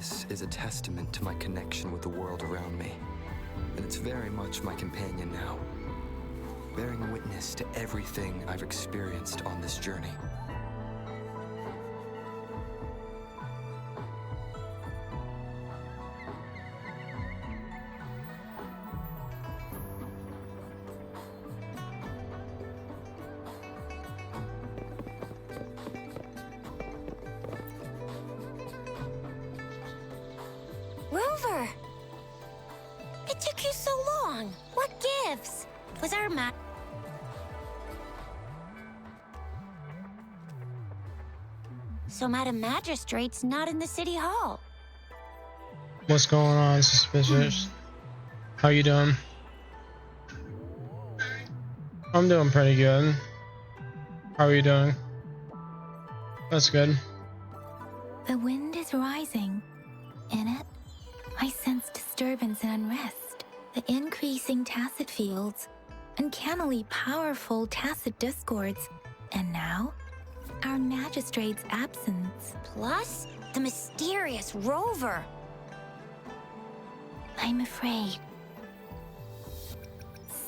This is a testament to my connection with the world around me, and it's very much my companion now, bearing witness to everything I've experienced on this journey. Rover! It took you so long. What gives? Was our So Madam Magistrate's not in the city hall. What's going on, suspicious? How you doing? I'm doing pretty good. How are you doing? That's good. The wind is rising. In it, I sense disturbance and unrest. The increasing tacit fields, uncannily powerful tacit discords, and now, our magistrate's absence. Plus, the mysterious Rover. I'm afraid.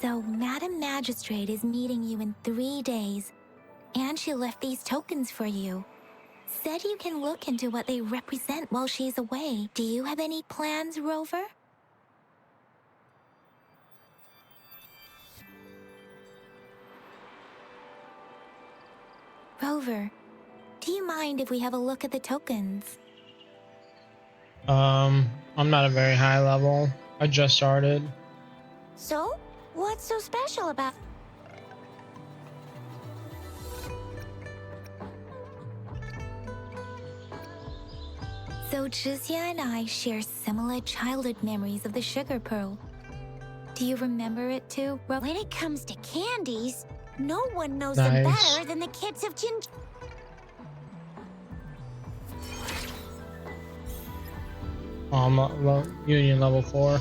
So, Madam Magistrate is meeting you in 3 days, and she left these tokens for you. Said you can look into what they represent while she's away. Do you have any plans, Rover? Rover, do you mind if we have a look at the tokens? I'm not a very high level. I just started. So, what's so special about... So Jizya and I share similar childhood memories of the sugar pearl. Do you remember it too, Rover? When it comes to candies, no one knows Nice. them better than the kids of Ginger. I'm Union level 4.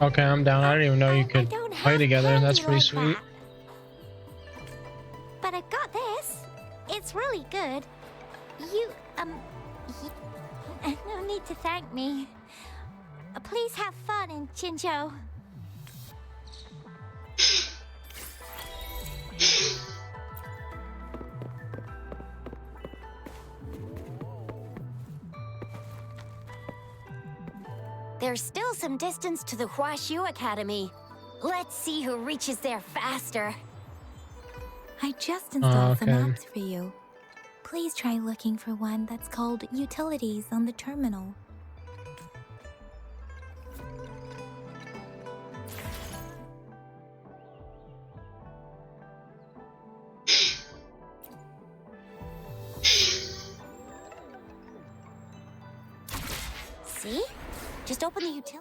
Okay, I'm down. I didn't even know you I could don't play have together. candy That's pretty like sweet. that. But I got this. It's really good. You, no need to thank me. Please have fun in Jinzhou. There's still some distance to the Huaxu Academy. Let's see who reaches there faster. I just installed some okay. apps for you. Please try looking for one that's called Utilities on the terminal. See? Just open the util...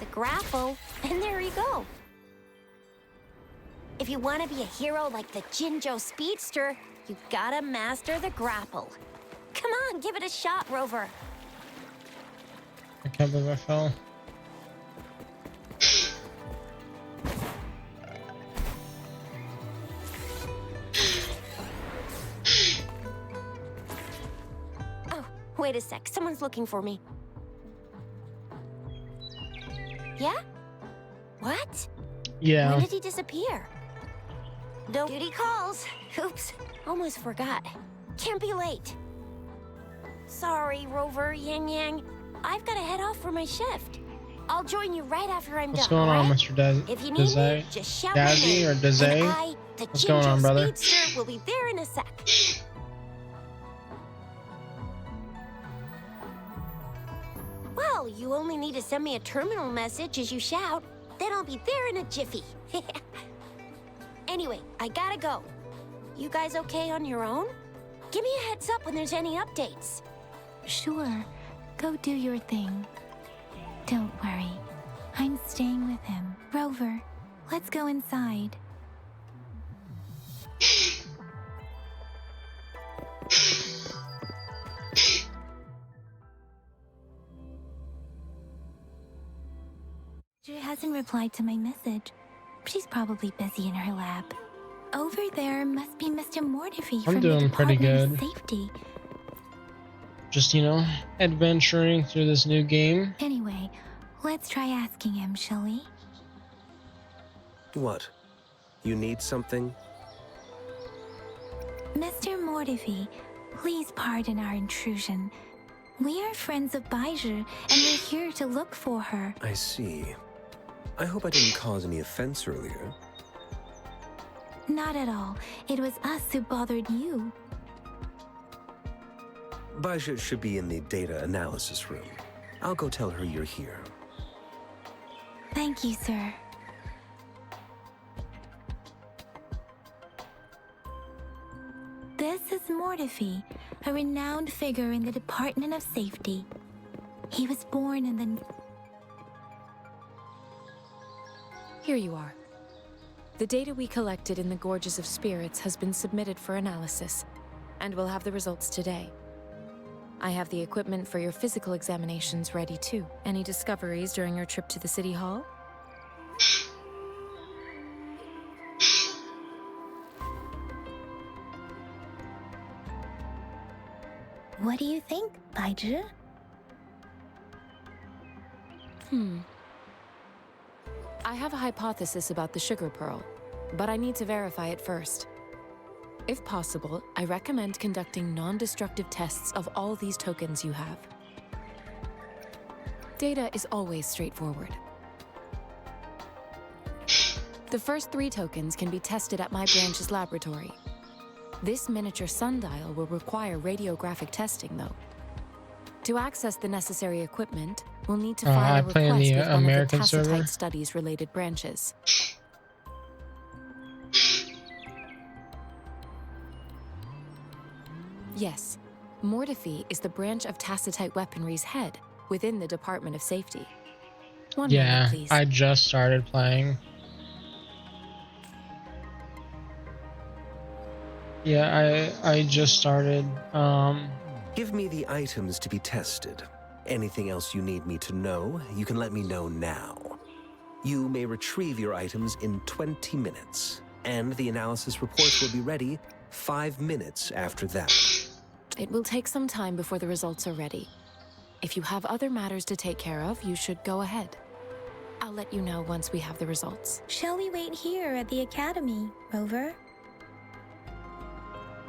The grapple, and there you go. If you want to be a hero like the Jinzhou Speedster, you gotta master the grapple. Come on, give it a shot, Rover. I can't believe I fell. Oh, wait a sec. Someone's looking for me. Yeah? What? Yeah. When did he disappear? No duty calls. Oops, almost forgot. Can't be late. Sorry, Rover, Yang Yang. I've got to head off for my shift. I'll join you right after I'm What's done. going on, alright? Mr. Dez? If you need me, Dezay? just shout my Dazzy name. or Dezay? And I, the What's going on, Jinzhou brother? Speedster, will be there in a sec. Well, you only need to send me a terminal message as you shout. Then I'll be there in a jiffy. Anyway, I gotta go. You guys okay on your own? Give me a heads up when there's any updates. Sure, go do your thing. Don't worry. I'm staying with him. Rover, let's go inside. She hasn't replied to my message. She's probably busy in her lab. Over there must be Mr. Mortifi from the doing pretty Department of good. Safety. Just, adventuring through this new game. Anyway, let's try asking him, shall we? What? You need something? Mr. Mortifi, please pardon our intrusion. We are friends of Baiju, and we're here to look for her. I see. I hope I didn't cause any offense earlier. Not at all. It was us who bothered you. Baja should be in the data analysis room. I'll go tell her you're here. Thank you, sir. This is Mortifi, a renowned figure in the Department of Safety. He was born in the... Here you are. The data we collected in the Gorges of Spirits has been submitted for analysis, and we'll have the results today. I have the equipment for your physical examinations ready too. Any discoveries during your trip to the City Hall? What do you think, Baiju? I have a hypothesis about the sugar pearl, but I need to verify it first. If possible, I recommend conducting non-destructive tests of all these tokens you have. Data is always straightforward. The first 3 tokens can be tested at my branch's laboratory. This miniature sundial will require radiographic testing, though. To access the necessary equipment, we'll need to file I a play request in the with one of American the server. Tacitite Studies-related branches. Yes, Mortifi is the branch of Tacitite Weaponry's head within the Department of Safety. One Yeah, moment, please. I just started playing. Yeah, I just started. Give me the items to be tested. Anything else you need me to know, you can let me know now. You may retrieve your items in 20 minutes, and the analysis reports will be ready 5 minutes after that. It will take some time before the results are ready. If you have other matters to take care of, you should go ahead. I'll let you know once we have the results. Shall we wait here at the Academy, Rover?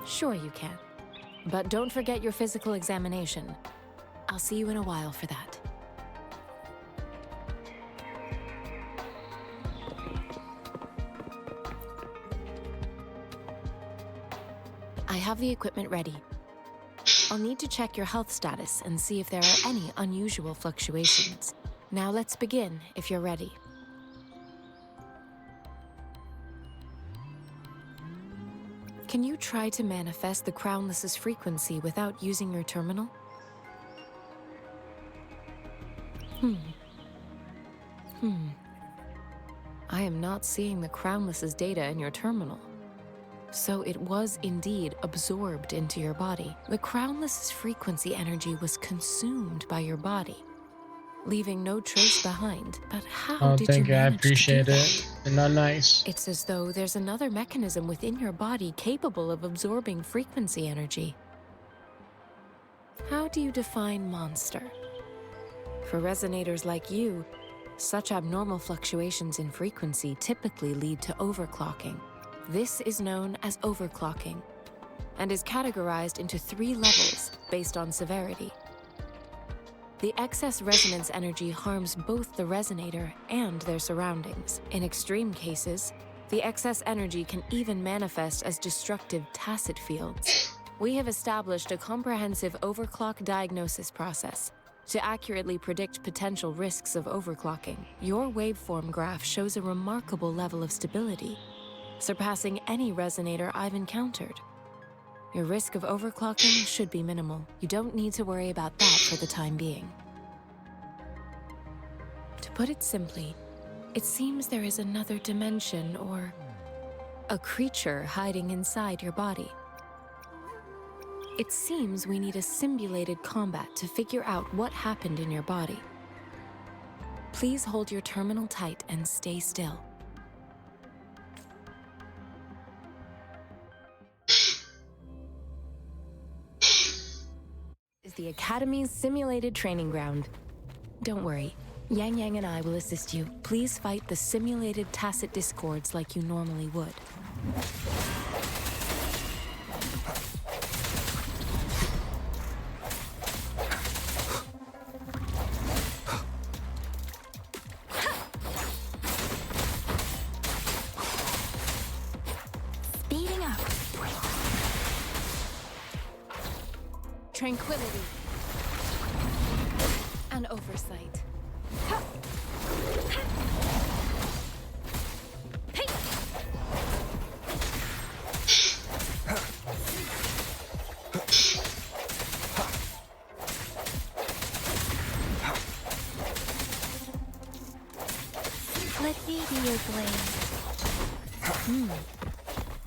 Sure you can. But don't forget your physical examination. I'll see you in a while for that. I have the equipment ready. I'll need to check your health status and see if there are any unusual fluctuations. Now let's begin, if you're ready. Can you try to manifest the Crownless's frequency without using your terminal? I am not seeing the Crownless's data in your terminal. So it was indeed absorbed into your body. The Crownless's frequency energy was consumed by your body, leaving no trace behind. But how Oh, did thank you you. I manage to do appreciate that? it. You're not nice. It's as though there's another mechanism within your body capable of absorbing frequency energy. How do you define monster? For resonators like you, such abnormal fluctuations in frequency typically lead to overclocking. This is known as overclocking, and is categorized into 3 levels based on severity. The excess resonance energy harms both the resonator and their surroundings. In extreme cases, the excess energy can even manifest as destructive tacit fields. We have established a comprehensive overclock diagnosis process to accurately predict potential risks of overclocking. Your waveform graph shows a remarkable level of stability, surpassing any resonator I've encountered. Your risk of overclocking should be minimal. You don't need to worry about that for the time being. put it simply, it seems there is another dimension or a creature hiding inside your body. It seems we need a simulated combat to figure out what happened in your body. Please hold your terminal tight and stay still. Is the Academy's simulated training ground. Don't worry, Yang Yang and I will assist you. Please fight the simulated tacit discords like you normally would. Speeding up. Tranquility and oversight. Let me be your blade.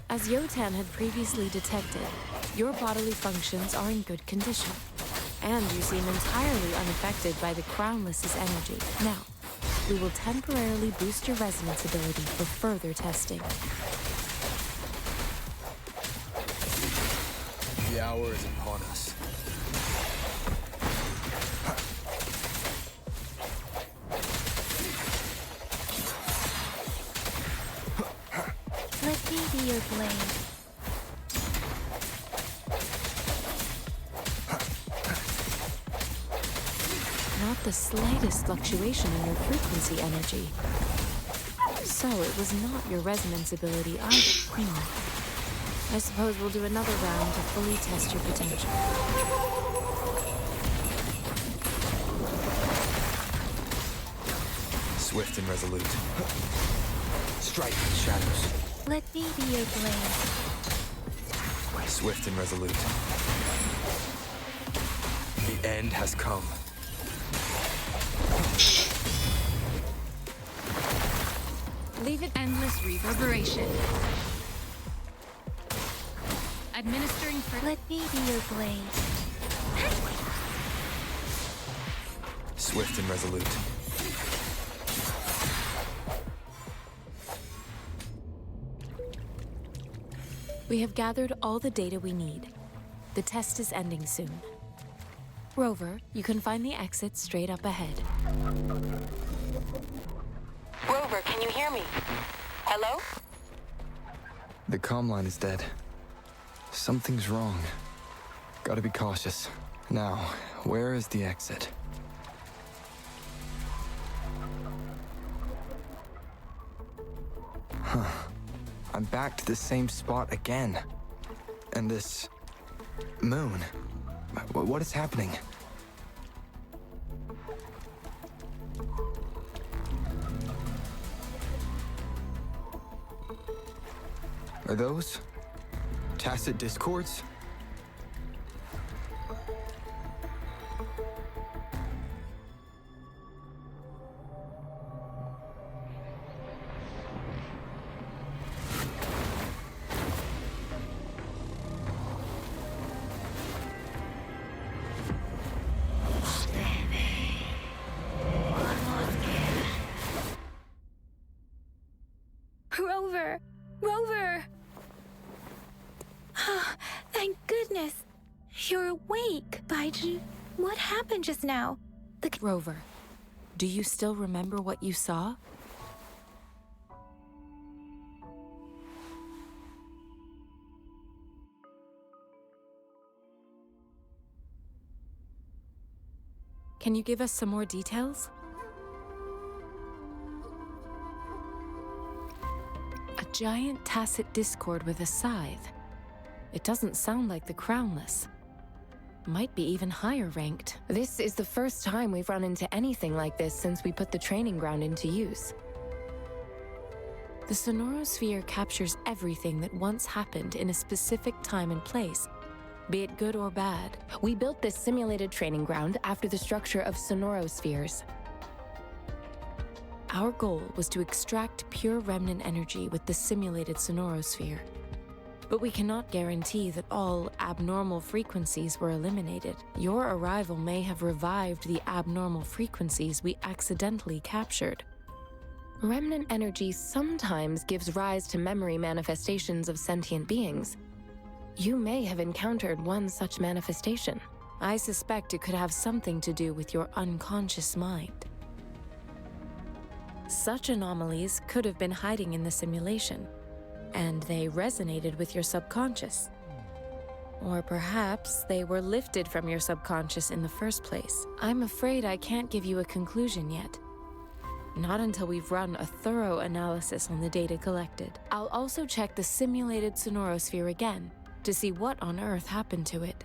As Yotan had previously detected, your bodily functions are in good condition, and you seem entirely unaffected by the Crownless's energy. Now, we will temporarily boost your resonance ability for further testing. The hour is upon us. Let me be your blade. Not the slightest fluctuation in your frequency energy. So it was not your resonance ability either. I suppose we'll do another round to fully test your potential. Swift and resolute. Strike the shadows. Let me be your blade. Swift and resolute. The end has come. Leave it endless reverberation. Administering for... Let me be your blade. Swift and resolute. We have gathered all the data we need. The test is ending soon. Rover, you can find the exit straight up ahead. Rover, can you hear me? Hello? The comm line is dead. Something's wrong. Gotta be cautious. Now, where is the exit? Huh. I'm back to the same spot again. And this... moon. What is happening? Are those... tacit discords? Rover! Rover! Thank goodness. You're awake, Baiju. What happened just now? Rover, do you still remember what you saw? Can you give us some more details? A giant tacit discord with a scythe. It doesn't sound like the Crownless. Might be even higher ranked. This is the first time we've run into anything like this since we put the training ground into use. The Sonorosphere captures everything that once happened in a specific time and place, be it good or bad. We built this simulated training ground after the structure of Sonorospheres. Our goal was to extract pure remnant energy with the simulated sonorosphere. But we cannot guarantee that all abnormal frequencies were eliminated. Your arrival may have revived the abnormal frequencies we accidentally captured. Remnant energy sometimes gives rise to memory manifestations of sentient beings. You may have encountered one such manifestation. I suspect it could have something to do with your unconscious mind. Such anomalies could have been hiding in the simulation, and they resonated with your subconscious. Or perhaps they were lifted from your subconscious in the first place. I'm afraid I can't give you a conclusion yet. Not until we've run a thorough analysis on the data collected. I'll also check the simulated sonorosphere again to see what on earth happened to it.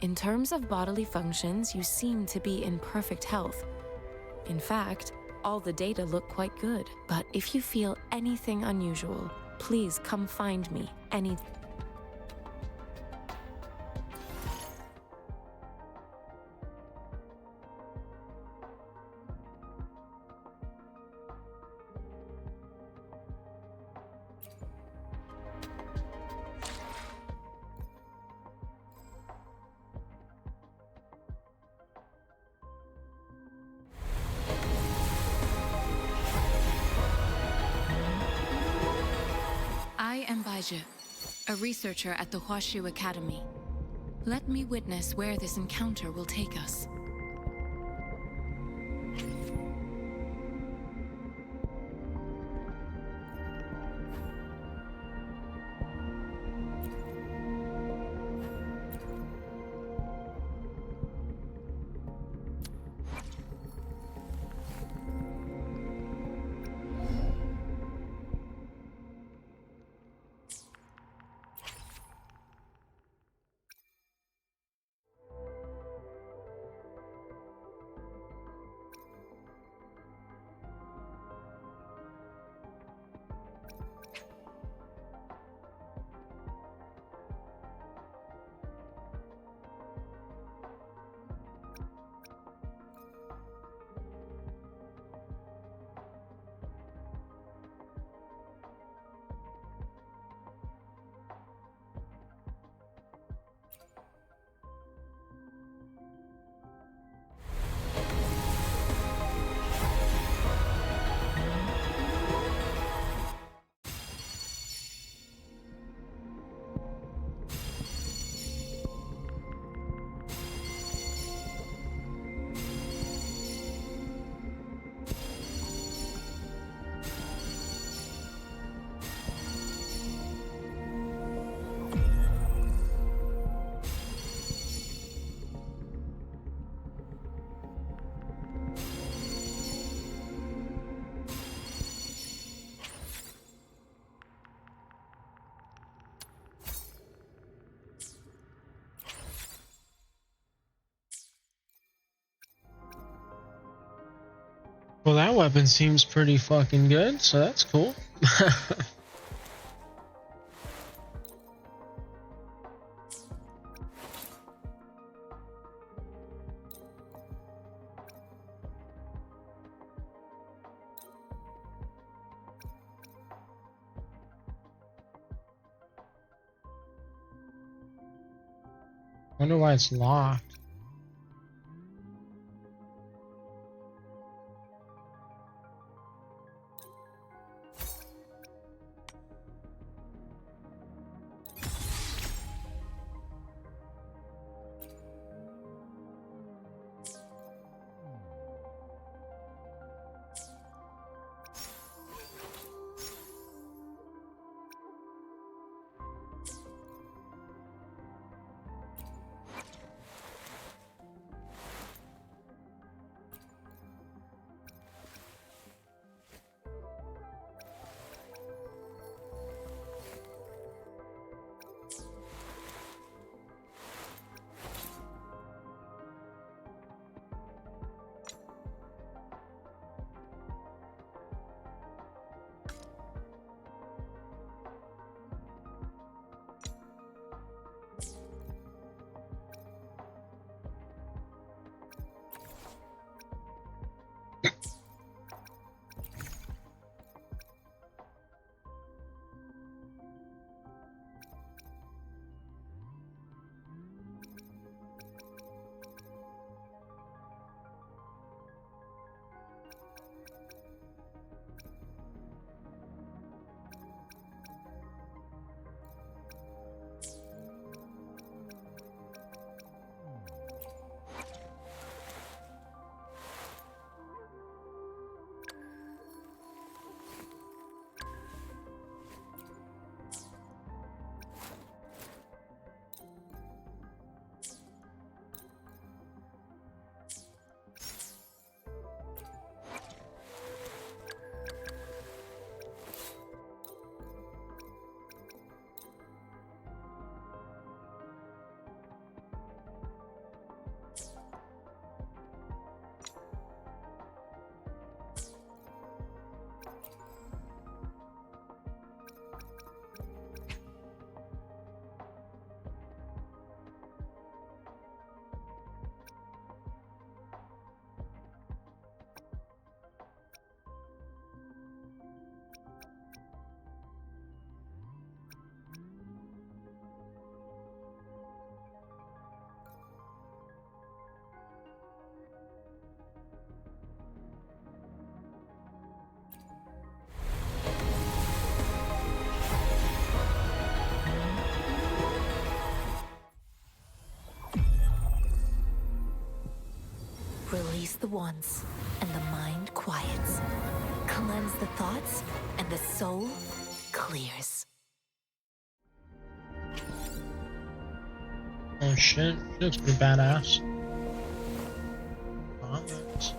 In terms of bodily functions, you seem to be in perfect health. In fact, all the data look quite good. But if you feel anything unusual, please come find me. I am Baizhi, a researcher at the Huashu Academy. Let me witness where this encounter will take us. Well, that weapon seems pretty fucking good, so that's cool. Wonder why it's locked. the wands, and the mind quiets. Cleanse the thoughts, and the soul clears. Oh shit, she looks pretty badass. Alright.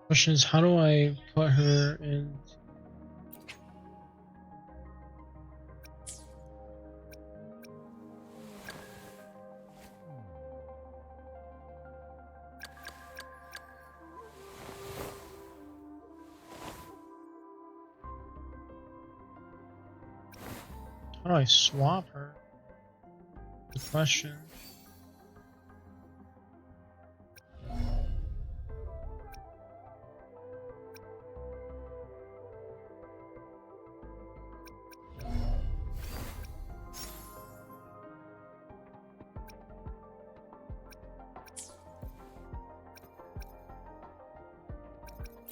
Question is, how do I put her in? How do I swap her? Good question.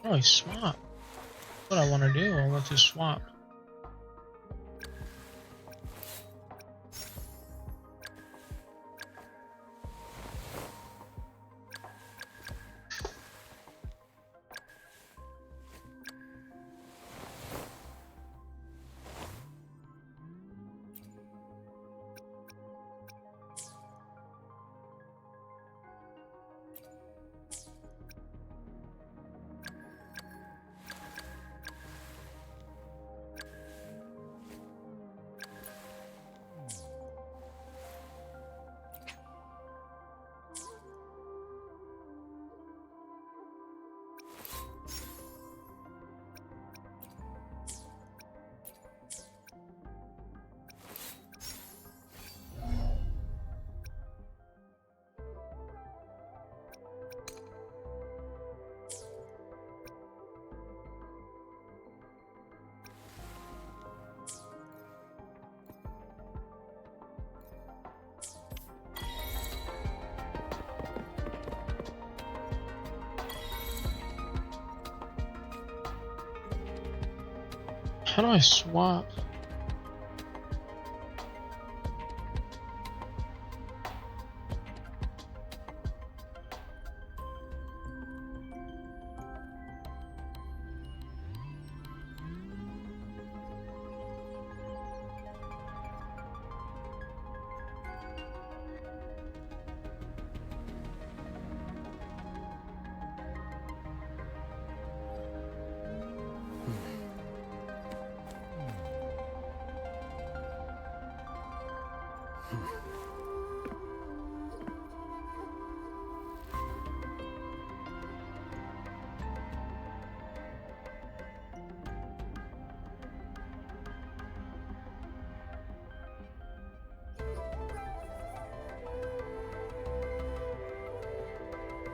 How do I swap? What I want to do, I want to swap. How do I swap?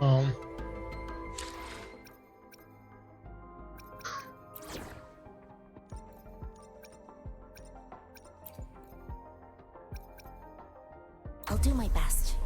Um, I'll do my best.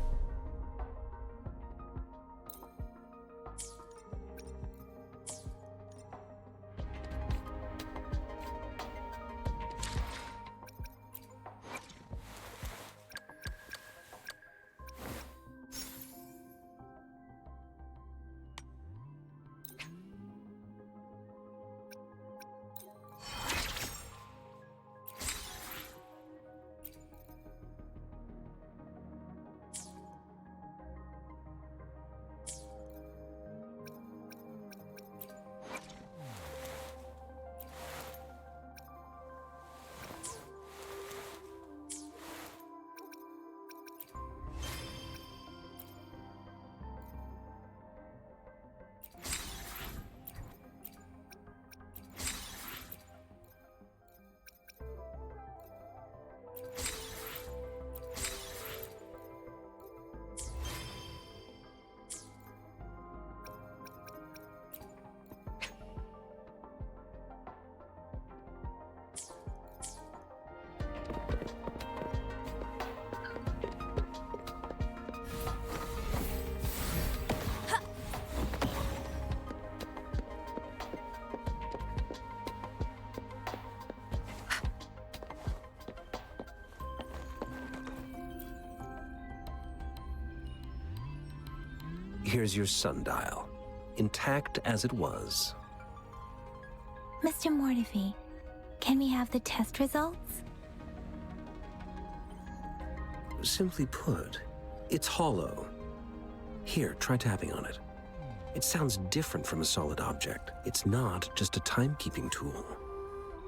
here's your sundial, intact as it was. Mr. Mortefi, can we have the test results? Simply put, it's hollow. Here, try tapping on it. It sounds different from a solid object. It's not just a timekeeping tool.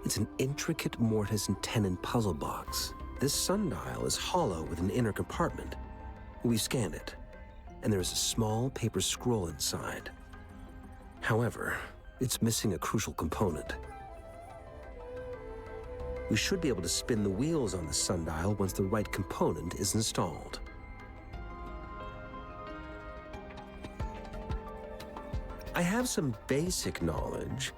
It's an intricate mortise and tenon puzzle box. This sundial is hollow with an inner compartment. We scanned it, and there is a small paper scroll inside. However, it's missing a crucial component. We should be able to spin the wheels on the sundial once the right component is installed. I have some basic knowledge,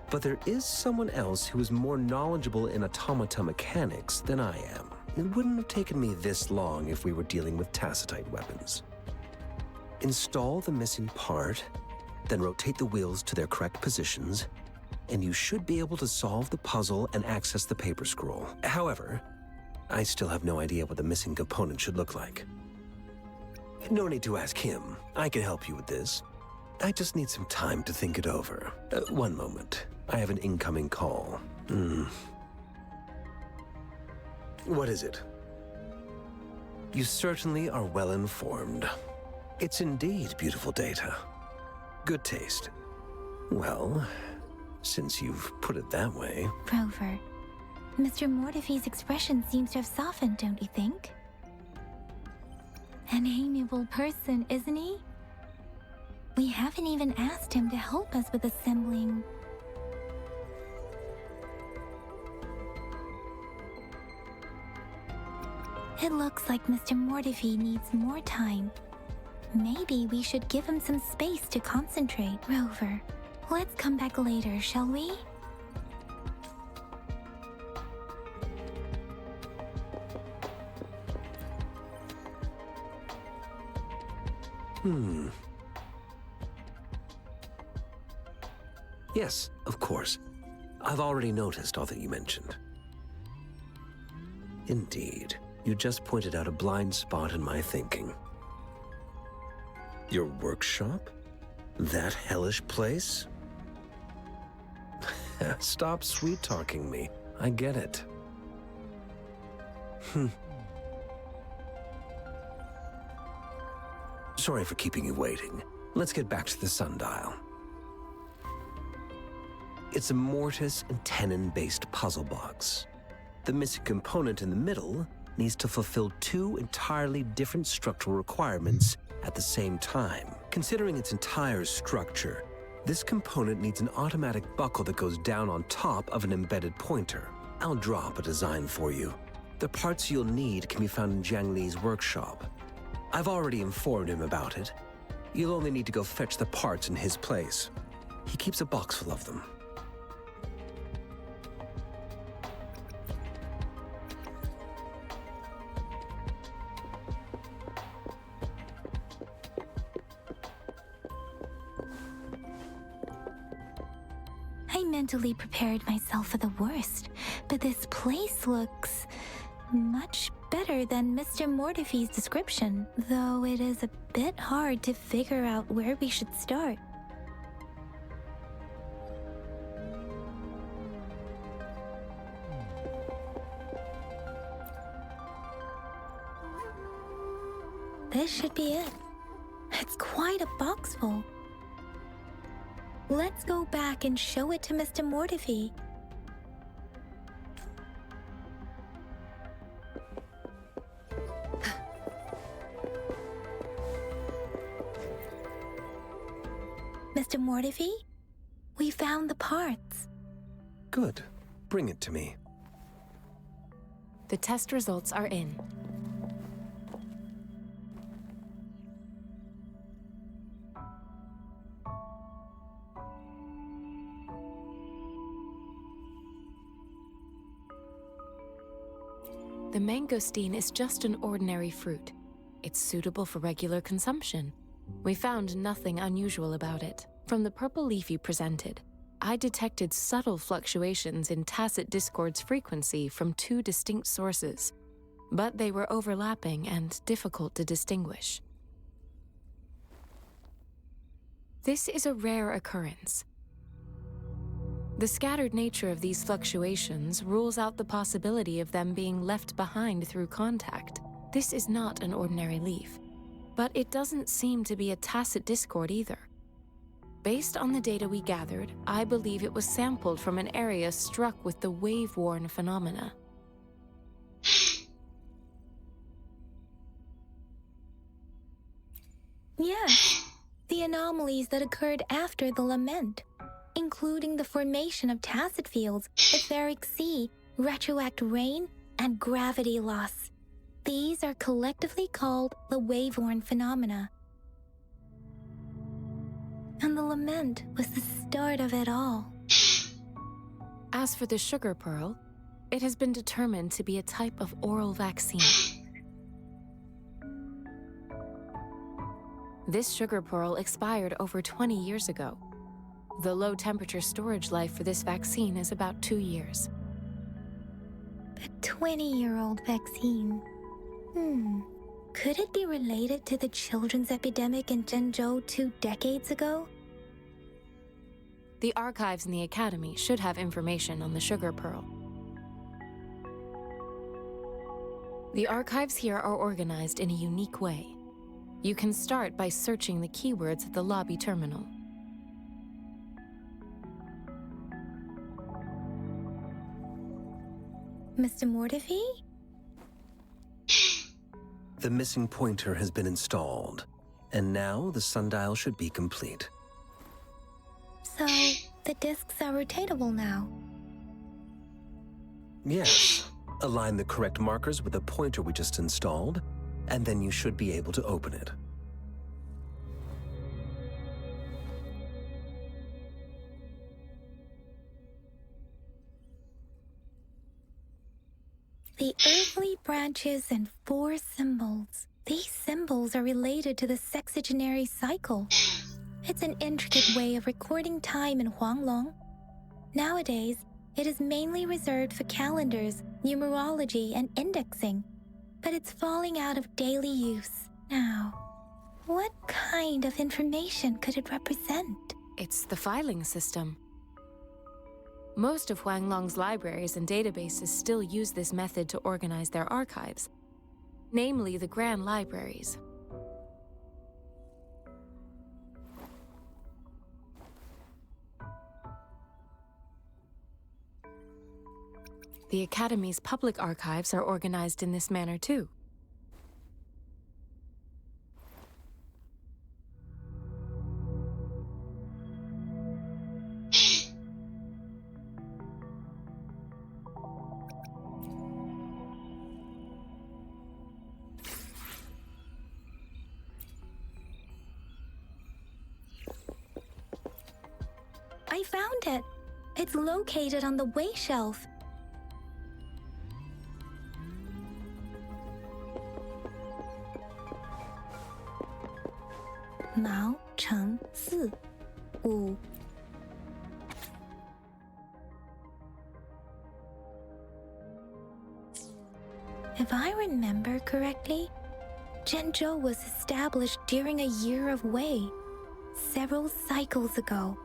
but there is someone else who is more knowledgeable in automata mechanics than I am. It wouldn't have taken me this long if we were dealing with tacitite weapons. Install the missing part, then rotate the wheels to their correct positions, and you should be able to solve the puzzle and access the paper scroll. However, I still have no idea what the missing component should look like. No need to ask him. I can help you with this. I just need some time to think it over. One moment. I have an incoming call. What is it? You certainly are well informed. It's indeed beautiful data. Good taste. Well, since you've put it that way... Rover, Mr. Mortefi's expression seems to have softened, don't you think? An amiable person, isn't he? We haven't even asked him to help us with assembling... It looks like Mr. Mortefi needs more time. Maybe we should give him some space to concentrate. Rover, let's come back later, shall we? Yes, of course. I've already noticed all that you mentioned. Indeed, you just pointed out a blind spot in my thinking. Your workshop? That hellish place? Stop sweet-talking me. I get it. Sorry for keeping you waiting. Let's get back to the sundial. It's a mortise and tenon-based puzzle box. The missing component in the middle needs to fulfill two entirely different structural requirements at the same time. Considering its entire structure, this component needs an automatic buckle that goes down on top of an embedded pointer. I'll draw up a design for you. The parts you'll need can be found in Jiang Li's workshop. I've already informed him about it. You'll only need to go fetch the parts in his place. He keeps a box full of them. I mentally prepared myself for the worst, but this place looks much better than Mr. Mortefi's description, though it is a bit hard to figure out where we should start. This should be it. It's quite a box full. Let's go back and show it to Mr. Mortefi. Mr. Mortefi, we found the parts. Good. Bring it to me. The test results are in. The mangosteen is just an ordinary fruit. It's suitable for regular consumption. We found nothing unusual about it. From the purple leaf you presented, I detected subtle fluctuations in tacit discord's frequency from two distinct sources, but they were overlapping and difficult to distinguish. This is a rare occurrence. The scattered nature of these fluctuations rules out the possibility of them being left behind through contact. This is not an ordinary leaf, but it doesn't seem to be a tacit discord either. Based on the data we gathered, I believe it was sampled from an area struck with the wave-worn phenomena. Yes, the anomalies that occurred after the lament, including the formation of tacit fields, etheric sea, retroact rain, and gravity loss. These are collectively called the wave-worn phenomena. And the lament was the start of it all. As for the sugar pearl, it has been determined to be a type of oral vaccine. This sugar pearl expired over 20 years ago. The low-temperature storage life for this vaccine is about 2 years. A 20-year-old vaccine. Could it be related to the children's epidemic in Zhengzhou 2 decades ago? The archives in the Academy should have information on the sugar pearl. The archives here are organized in a unique way. You can start by searching the keywords at the lobby terminal. Mr. Mortefi? The missing pointer has been installed, and now the sundial should be complete. So, the discs are rotatable now. Yes. Align the correct markers with the pointer we just installed, and then you should be able to open it. The earthly branches and 4 symbols. These symbols are related to the sexagenary cycle. It's an intricate way of recording time in Huanglong. Nowadays, it is mainly reserved for calendars, numerology, and indexing, but it's falling out of daily use now. What kind of information could it represent? It's the filing system. Most of Huanglong's libraries and databases still use this method to organize their archives, namely the Grand Libraries. The Academy's public archives are organized in this manner too. I found it. It's located on the way shelf. Mao Cheng Si Wu. If I remember correctly, Zhengzhou was established during a year of Wei, several cycles ago.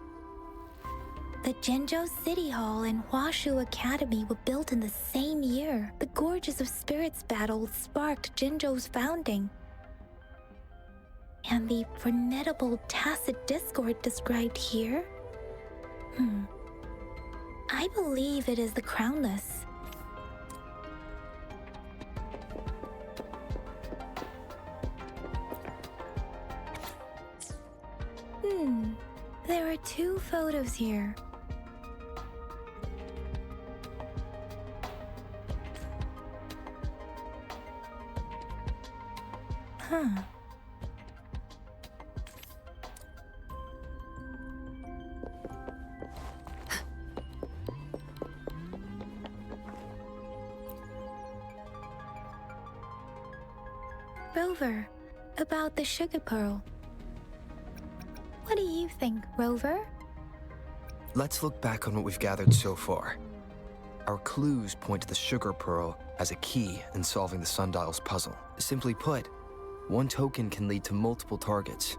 The Zhengzhou City Hall and Huashu Academy were built in the same year. The Gorges of Spirits battle sparked Zhengzhou's founding. And the formidable tacit discord described here? I believe it is the Crownless. There are 2 photos here. Rover, about the sugar pearl. What do you think, Rover? Let's look back on what we've gathered so far. Our clues point to the sugar pearl as a key in solving the sundial's puzzle. Simply put, one token can lead to multiple targets,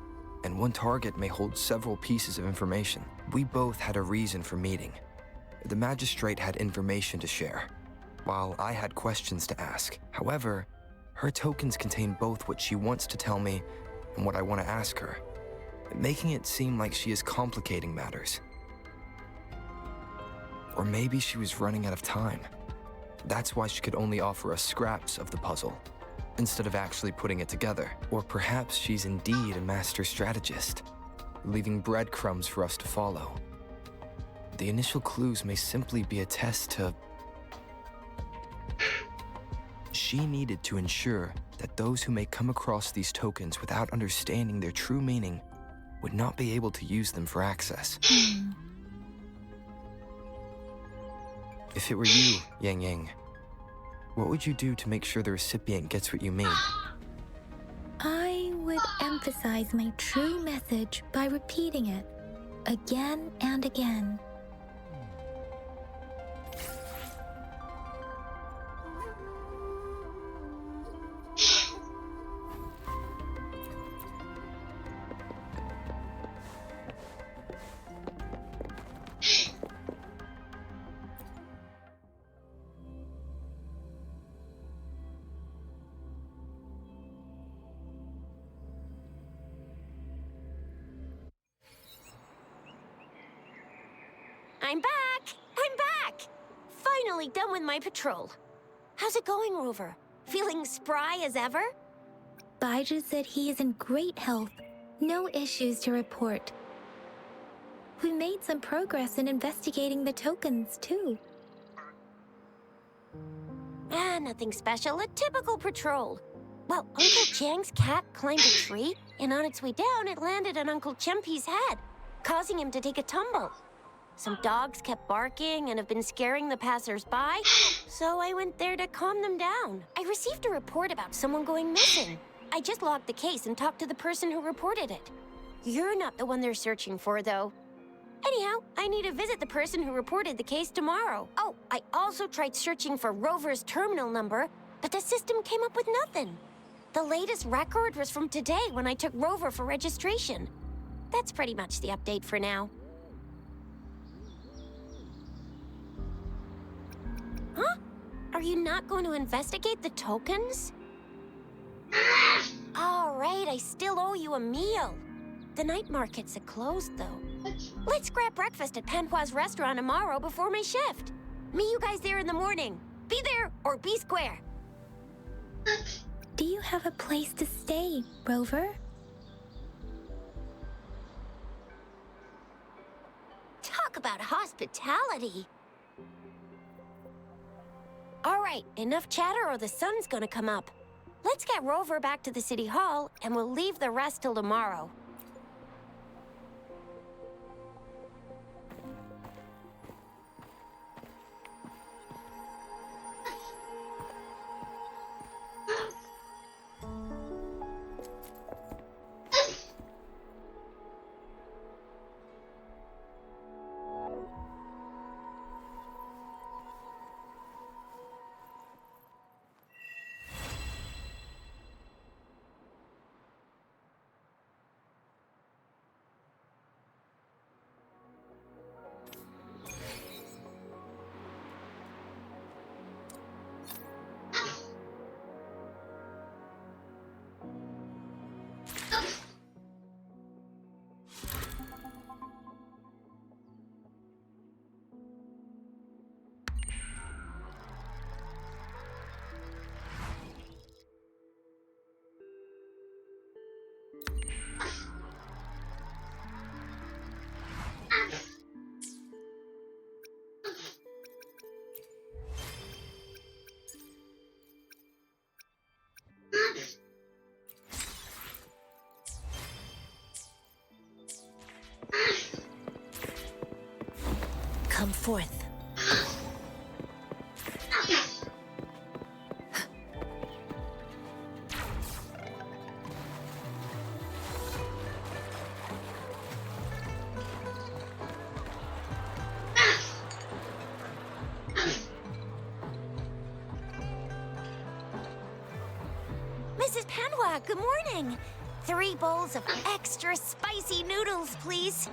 and one target may hold several pieces of information. We both had a reason for meeting. The magistrate had information to share, while I had questions to ask. However, her tokens contain both what she wants to tell me and what I want to ask her, making it seem like she is complicating matters. Or maybe she was running out of time. That's why she could only offer us scraps of the puzzle, instead of actually putting it together. Or perhaps she's indeed a master strategist, leaving breadcrumbs for us to follow. The initial clues may simply be a test to... She needed to ensure that those who may come across these tokens without understanding their true meaning would not be able to use them for access. If it were you, Yang Yang, what would you do to make sure the recipient gets what you mean? I would emphasize my true message by repeating it again and again. I'm back! I'm back! Finally done with my patrol. How's it going, Rover? Feeling spry as ever? Baiju said he is in great health. No issues to report. We made some progress in investigating the tokens, too. Nothing special. A typical patrol. Well, Uncle Chang's cat climbed a tree, and on its way down, it landed on Uncle Chempi's head, causing him to take a tumble. Some dogs kept barking and have been scaring the passers-by, so I went there to calm them down. I received a report about someone going missing. I just logged the case and talked to the person who reported it. You're not the one they're searching for, though. Anyhow, I need to visit the person who reported the case tomorrow. Oh, I also tried searching for Rover's terminal number, but the system came up with nothing. The latest record was from today when I took Rover for registration. That's pretty much the update for now. Huh? Are you not going to investigate the tokens? All right, I still owe you a meal. The night markets are closed, though. Let's grab breakfast at Panhua's restaurant tomorrow before my shift. Meet you guys there in the morning. Be there or be square. Do you have a place to stay, Rover? Talk about hospitality. All right, enough chatter or the sun's gonna come up. Let's get Rover back to the city hall, and we'll leave the rest till tomorrow. Come forth. Mrs. Panhua, good morning. 3 bowls of extra spicy noodles, please.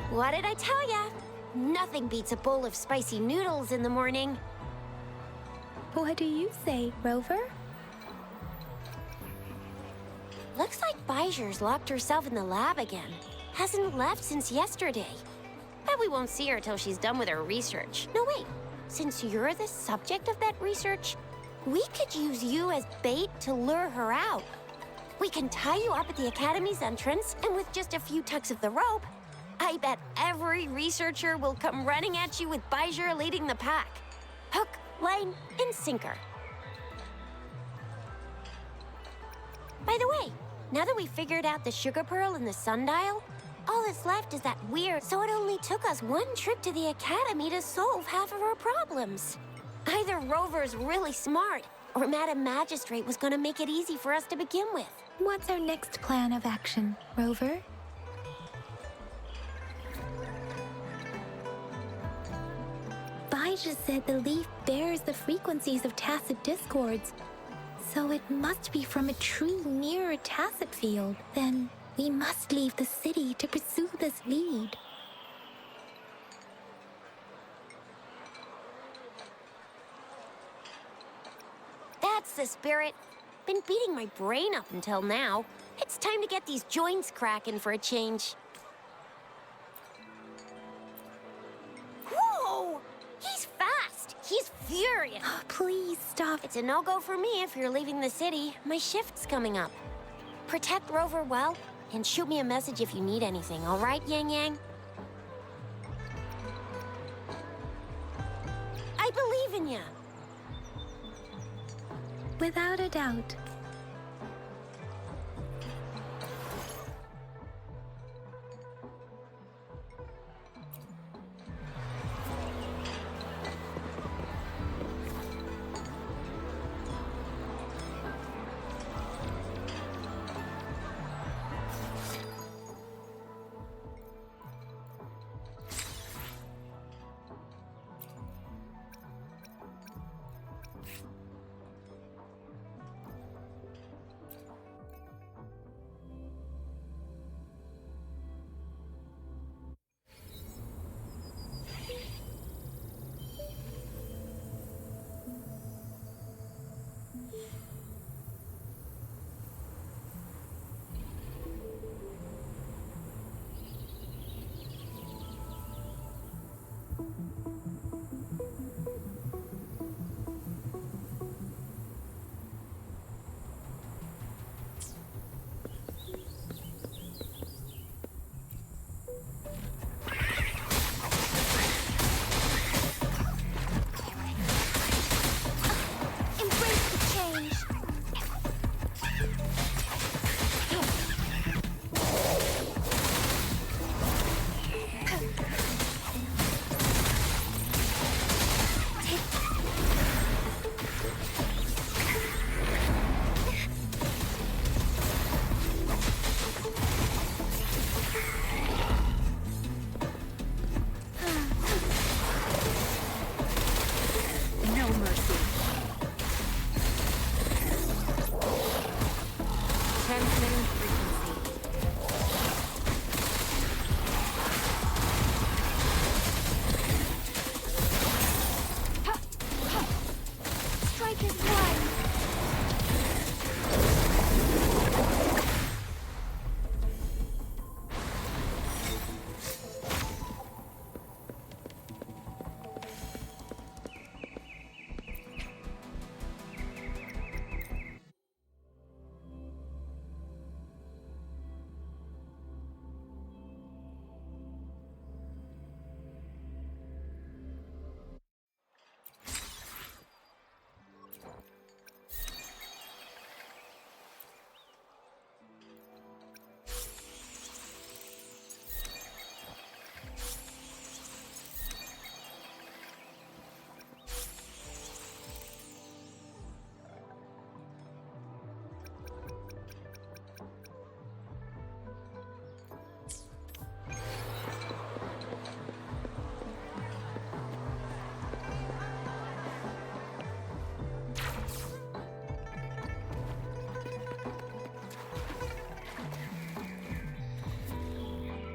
What did I tell ya? Nothing beats a bowl of spicy noodles in the morning. What do you say, Rover? Looks like Bijur's locked herself in the lab again. Hasn't left since yesterday. Bet we won't see her till she's done with her research. No, wait. Since you're the subject of that research, we could use you as bait to lure her out. We can tie you up at the Academy's entrance, and with just a few tugs of the rope, I bet every researcher will come running at you with Bijur leading the pack. Hook, line, and sinker. By the way, now that we figured out the sugar pearl and the sundial, all that's left is that weird, so it only took us 1 trip to the Academy to solve half of our problems. Either Rover's really smart, or Madam Magistrate was gonna make it easy for us to begin with. What's our next plan of action, Rover? Bijah said the leaf bears the frequencies of tacit discords, so it must be from a tree near a tacit field. Then we must leave the city to pursue this lead. That's the spirit. Been beating my brain up until now. It's time to get these joints cracking for a change. Whoa! He's fast! He's furious! Please stop. It's a no-go for me if you're leaving the city. My shift's coming up. Protect Rover well, and shoot me a message if you need anything, all right, Yang Yang? I believe in ya! Without a doubt.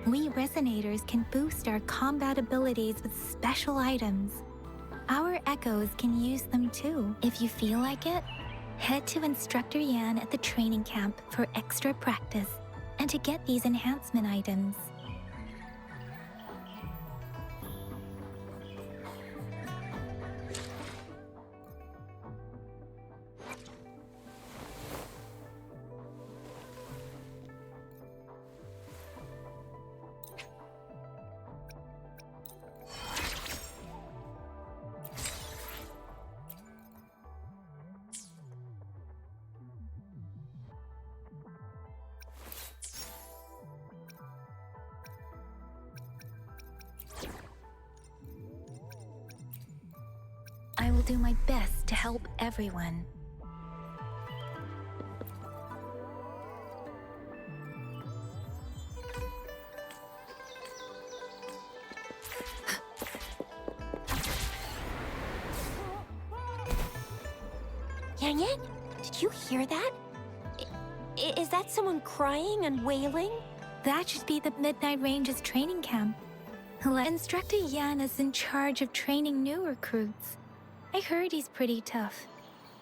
We resonators can boost our combat abilities with special items. Our echoes can use them too. If you feel like it, head to Instructor Yan at the training camp for extra practice and to get these enhancement items. I will do my best to help everyone. Yang Yang, did you hear that? Is that someone crying and wailing? That should be the Midnight Range's training camp. Instructor Yan is in charge of training new recruits. I heard he's pretty tough,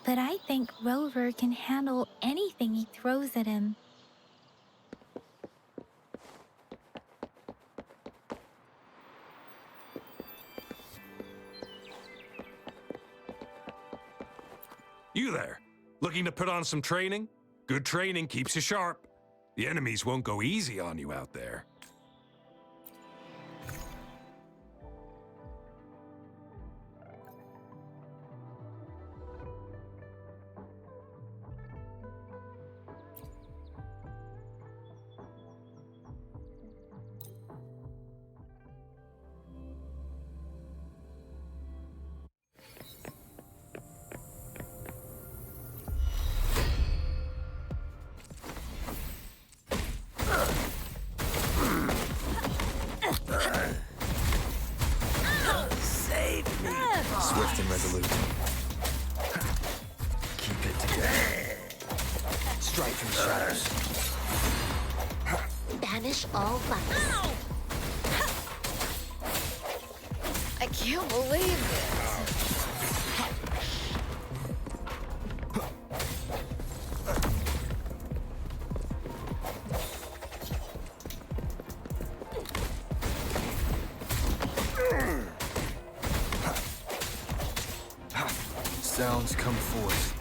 but I think Rover can handle anything he throws at him. You there, looking to put on some training? Good training keeps you sharp. The enemies won't go easy on you out there. Swift and resolute. Keep it together. Strike from the shadows. Banish all vice. I can't believe it. Sounds come forth.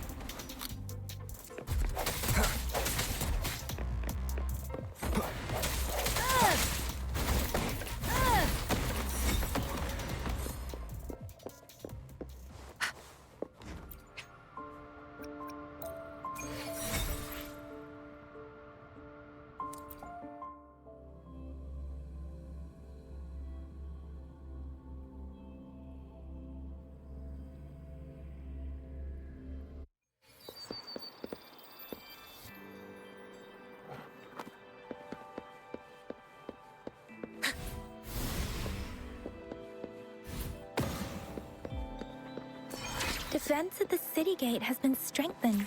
Defense at the city gate has been strengthened.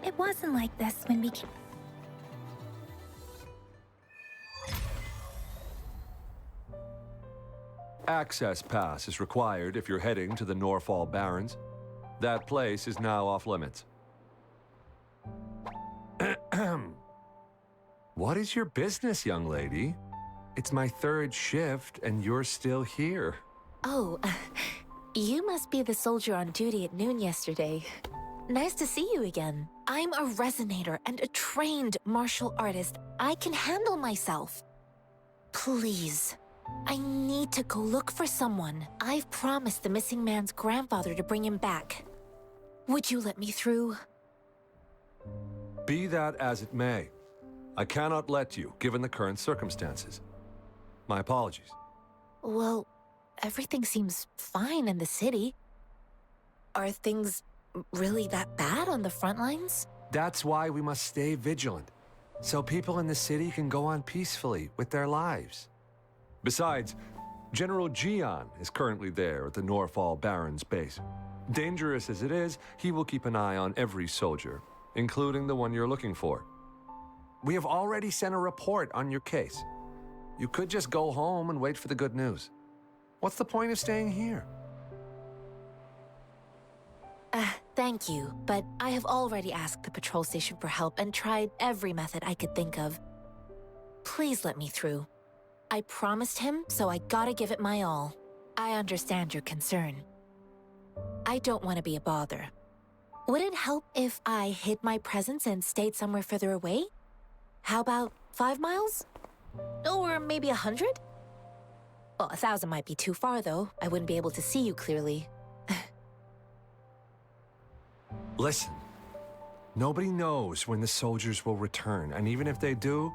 It wasn't like this when we came. Access pass is required if you're heading to the Norfall Barrens. That place is now off limits. What is your business, young lady? It's my third shift and you're still here. Oh, you must be the soldier on duty at noon yesterday. Nice to see you again. I'm a resonator and a trained martial artist. I can handle myself. Please, I need to go look for someone. I've promised the missing man's grandfather to bring him back. Would you let me through? Be that as it may, I cannot let you, given the current circumstances. My apologies. Well, everything seems fine in the city. Are things really that bad on the front lines? That's why we must stay vigilant, so people in the city can go on peacefully with their lives. Besides, General Jian is currently there at the Norfall Barrens base. Dangerous as it is, he will keep an eye on every soldier, including the one you're looking for. We have already sent a report on your case. You could just go home and wait for the good news. What's the point of staying here? Thank you, but I have already asked the patrol station for help and tried every method I could think of. Please let me through. I promised him, so I gotta give it my all. I understand your concern. I don't want to be a bother. Would it help if I hid my presence and stayed somewhere further away? How about 5 miles? Or maybe 100? Well, 1,000 might be too far, though. I wouldn't be able to see you clearly. Listen, nobody knows when the soldiers will return, and even if they do,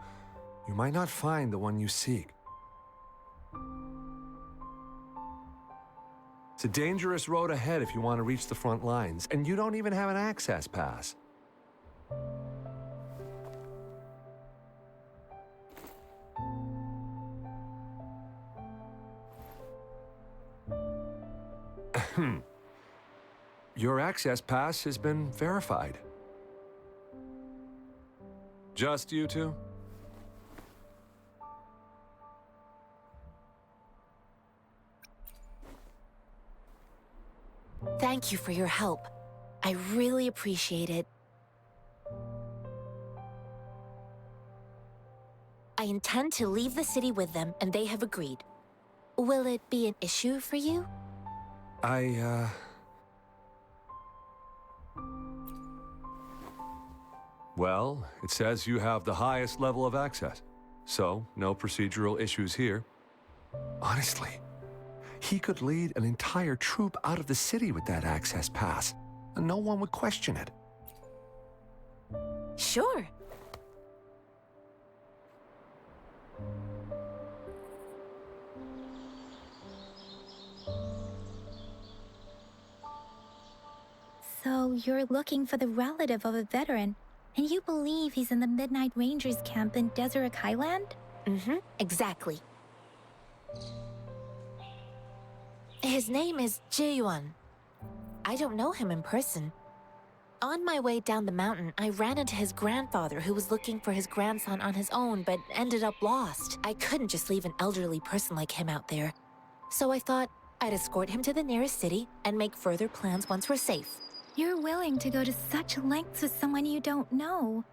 you might not find the one you seek. It's a dangerous road ahead if you want to reach the front lines, and you don't even have an access pass. Your access pass has been verified. Just you two? Thank you for your help. I really appreciate it. I intend to leave the city with them, and they have agreed. Will it be an issue for you? Well, it says you have the highest level of access, so no procedural issues here. Honestly, he could lead an entire troop out of the city with that access pass, and no one would question it. Sure. So you're looking for the relative of a veteran, and you believe he's in the Midnight Rangers camp in Deseret Highland? Mm-hmm, exactly. His name is Ji-yuan. I don't know him in person. On my way down the mountain, I ran into his grandfather who was looking for his grandson on his own but ended up lost. I couldn't just leave an elderly person like him out there. So I thought I'd escort him to the nearest city and make further plans once we're safe. You're willing to go to such lengths with someone you don't know.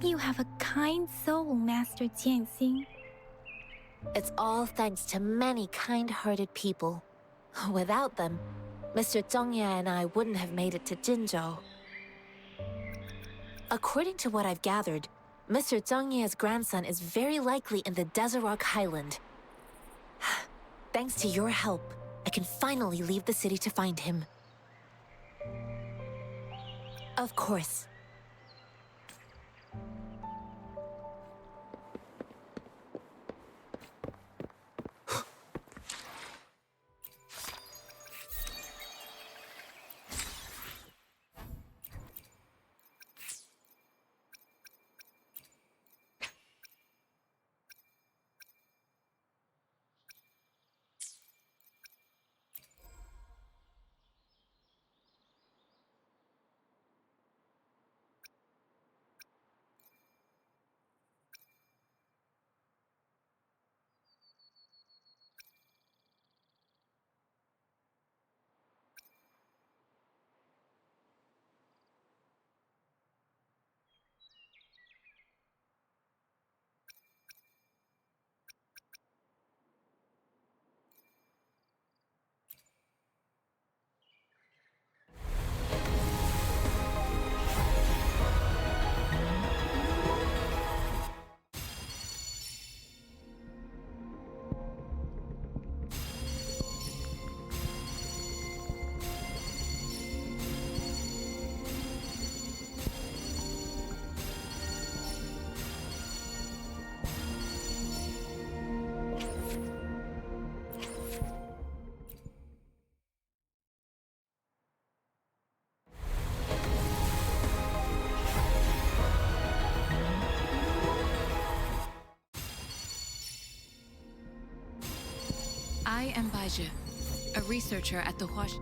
You have a kind soul, Master Jianxing. It's all thanks to many kind-hearted people. Without them, Mr. Zhongye and I wouldn't have made it to Jinzhou. According to what I've gathered, Mr. Zhongye's grandson is very likely in the Deseret Highland. Thanks to your help, I can finally leave the city to find him. Of course. I am Baizhi, a researcher at the Huashi.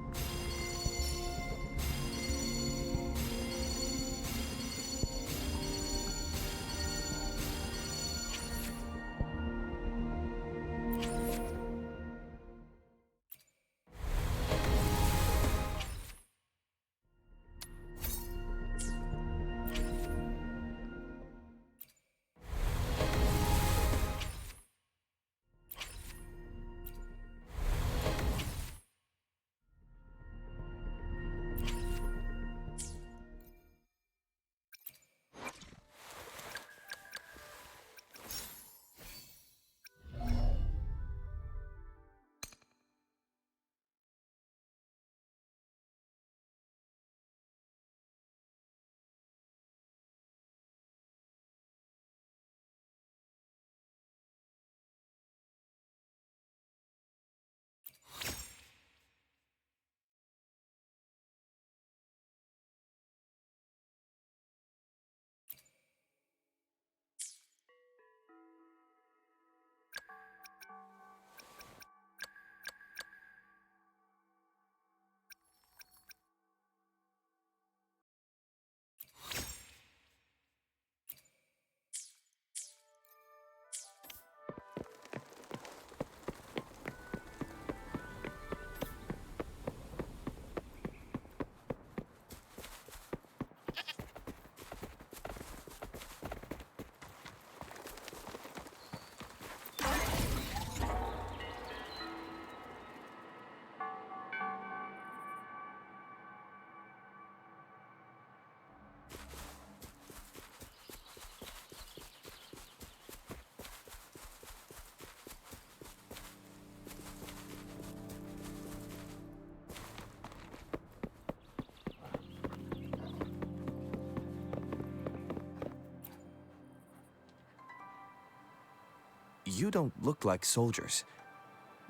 You don't look like soldiers.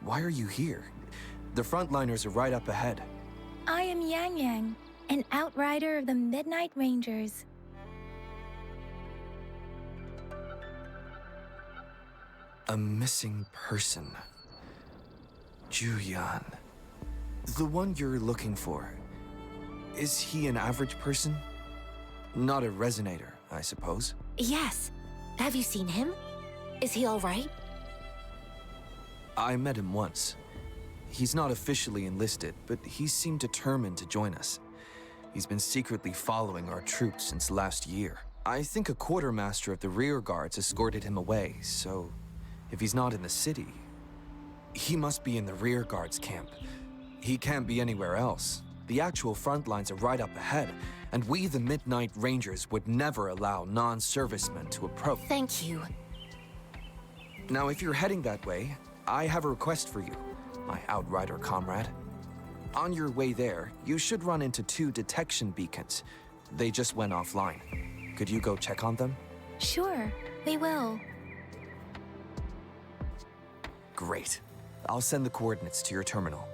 Why are you here? The frontliners are right up ahead. I am Yang Yang, an outrider of the Midnight Rangers. A missing person. Juyan. The one you're looking for. Is he an average person? Not a resonator, I suppose. Yes. Have you seen him? Is he all right? I met him once. He's not officially enlisted, but he seemed determined to join us. He's been secretly following our troops since last year. I think a quartermaster of the rear guards escorted him away, so if he's not in the city, he must be in the rear guards camp. He can't be anywhere else. The actual front lines are right up ahead, and we, the Midnight Rangers, would never allow non-servicemen to approach. Thank you. Now, if you're heading that way, I have a request for you, my outrider comrade. On your way there, you should run into 2 detection beacons. They just went offline. Could you go check on them? Sure, we will. Great. I'll send the coordinates to your terminal.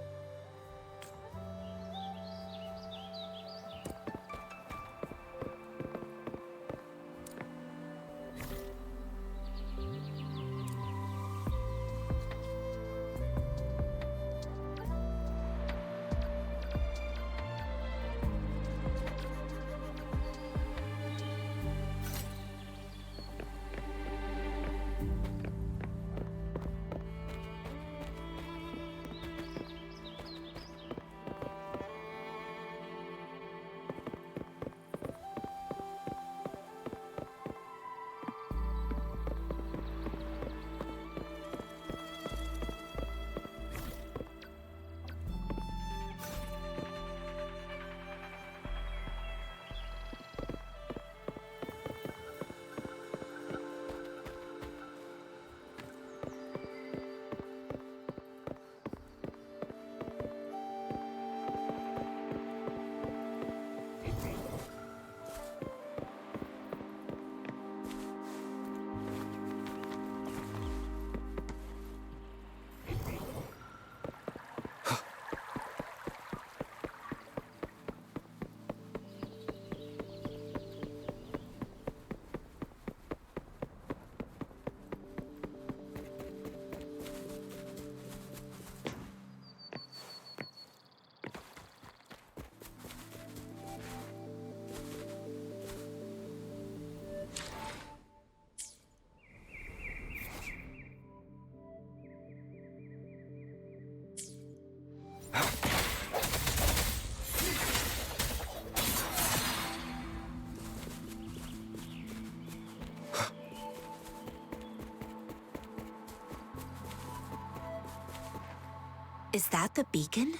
Is that the beacon?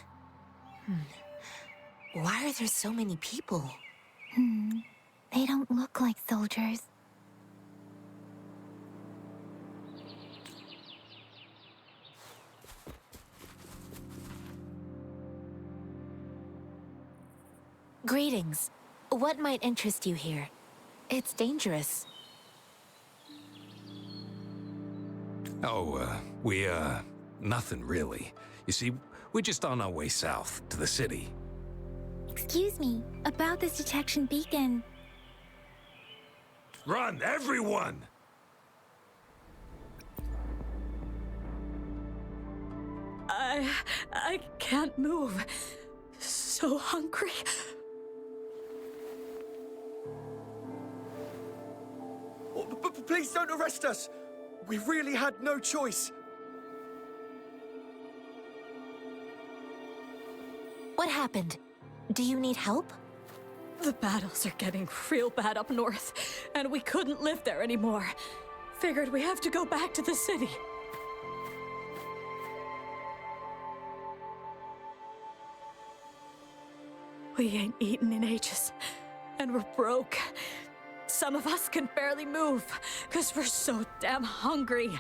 Why are there so many people? They don't look like soldiers. Greetings. What might interest you here? It's dangerous. Oh, nothing really. You see, we're just on our way south to the city. Excuse me, about this detection beacon. Run, everyone! I can't move. So hungry. Please don't arrest us! We really had no choice. What happened? Do you need help? The battles are getting real bad up north, and we couldn't live there anymore. Figured we have to go back to the city. We ain't eaten in ages, and we're broke. Some of us can barely move, because we're so damn hungry.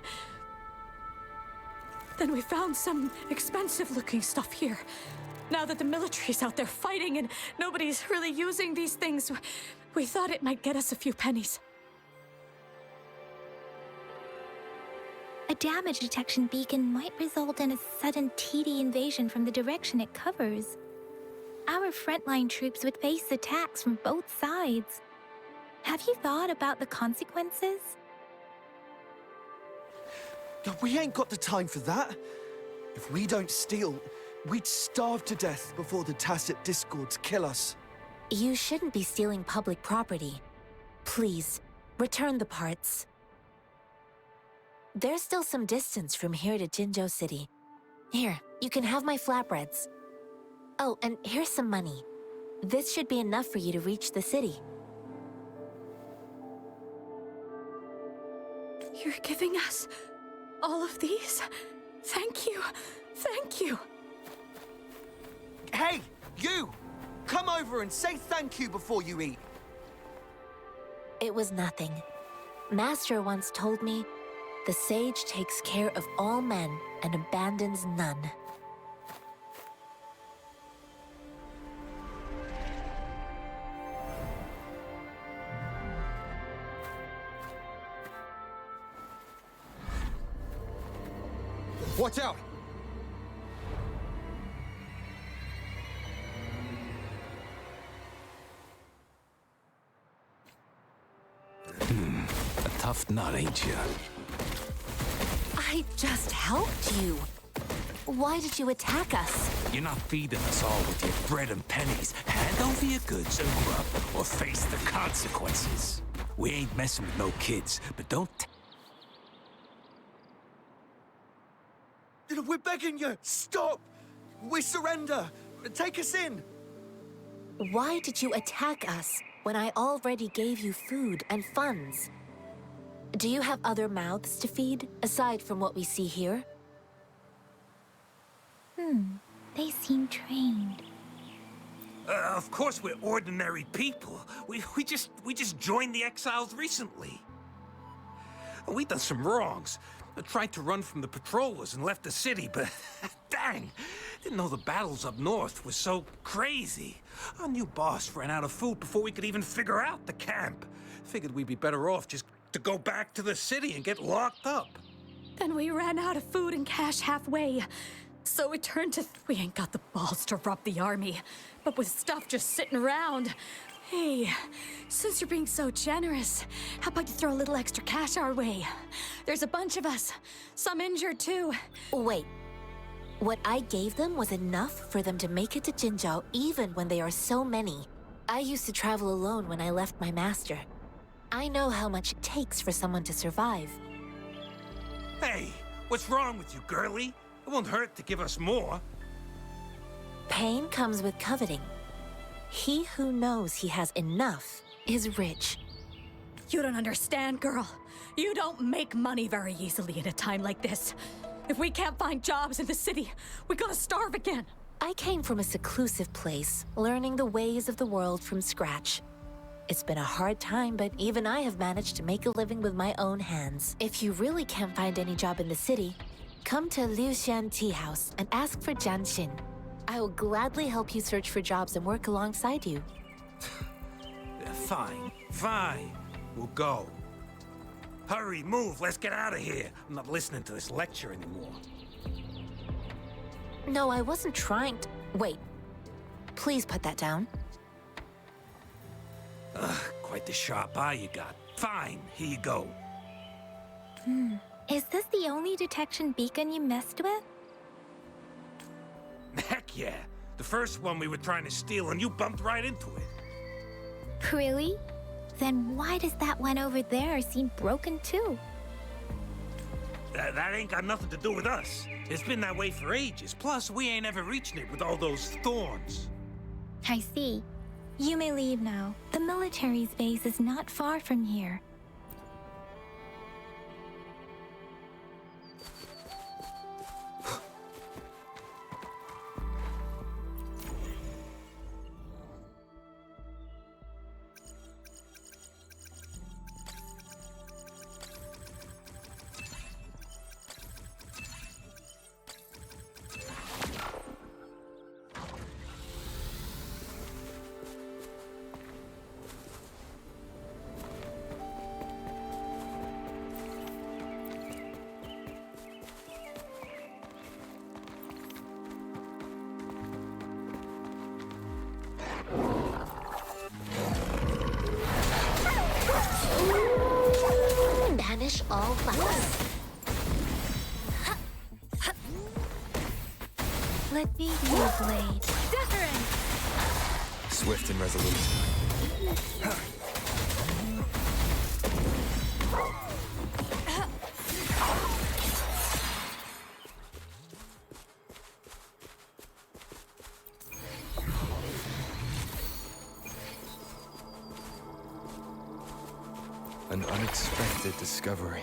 Then we found some expensive-looking stuff here. Now that the military's out there fighting and nobody's really using these things, we thought it might get us a few pennies. A damage detection beacon might result in a sudden TD invasion from the direction it covers. Our frontline troops would face attacks from both sides. Have you thought about the consequences? We ain't got the time for that. If we don't steal, we'd starve to death before the Tacit Discords kill us. You shouldn't be stealing public property. Please, return the parts. There's still some distance from here to Jinzhou City. Here, you can have my flatbreads. Oh, and here's some money. This should be enough for you to reach the city. You're giving us all of these? Thank you. Thank you. Hey, you! Come over and say thank you before you eat. It was nothing. Master once told me, the sage takes care of all men and abandons none. Watch out! A tough nut, ain't you? I just helped you. Why did you attack us? You're not feeding us all with your bread and pennies. Hand over your goods and grub, or face the consequences. We ain't messing with no kids, but don't... We're begging you, stop! We surrender! Take us in! Why did you attack us when I already gave you food and funds? Do you have other mouths to feed, aside from what we see here? They seem trained. Of course we're ordinary people. We just joined the exiles recently. We done some wrongs. I tried to run from the patrollers and left the city, but dang, didn't know the battles up north were so crazy. Our new boss ran out of food before we could even figure out the camp. Figured we'd be better off just to go back to the city and get locked up. Then we ran out of food and cash halfway. So it turned to we ain't got the balls to rob the army, but with stuff just sitting around. Hey, since you're being so generous, how about you throw a little extra cash our way? There's a bunch of us, some injured too. Wait, what I gave them was enough for them to make it to Jinzhou even when they are so many. I used to travel alone when I left my master. I know how much it takes for someone to survive. Hey, what's wrong with you, girlie? It won't hurt to give us more. Pain comes with coveting. He who knows he has enough is rich. You don't understand, girl. You don't make money very easily in a time like this. If we can't find jobs in the city, we're gonna starve again. I came from a seclusive place, learning the ways of the world from scratch. It's been a hard time, but even I have managed to make a living with my own hands. If you really can't find any job in the city, come to Liu Xian Tea House and ask for Jian Xin. I will gladly help you search for jobs and work alongside you. Fine, fine. We'll go. Hurry, move, let's get out of here. I'm not listening to this lecture anymore. No, I wasn't trying to... Wait. Please put that down. Quite the sharp eye you got. Fine, here you go. Is this the only detection beacon you messed with? Heck yeah. The first one we were trying to steal and you bumped right into it. Really? Then why does that one over there seem broken too? That ain't got nothing to do with us. It's been that way for ages. Plus, we ain't ever reaching it with all those thorns. I see. You may leave now. The military's base is not far from here. all flowers. Let me be your blade. Wuthering! Swift and resolute. An unexpected discovery.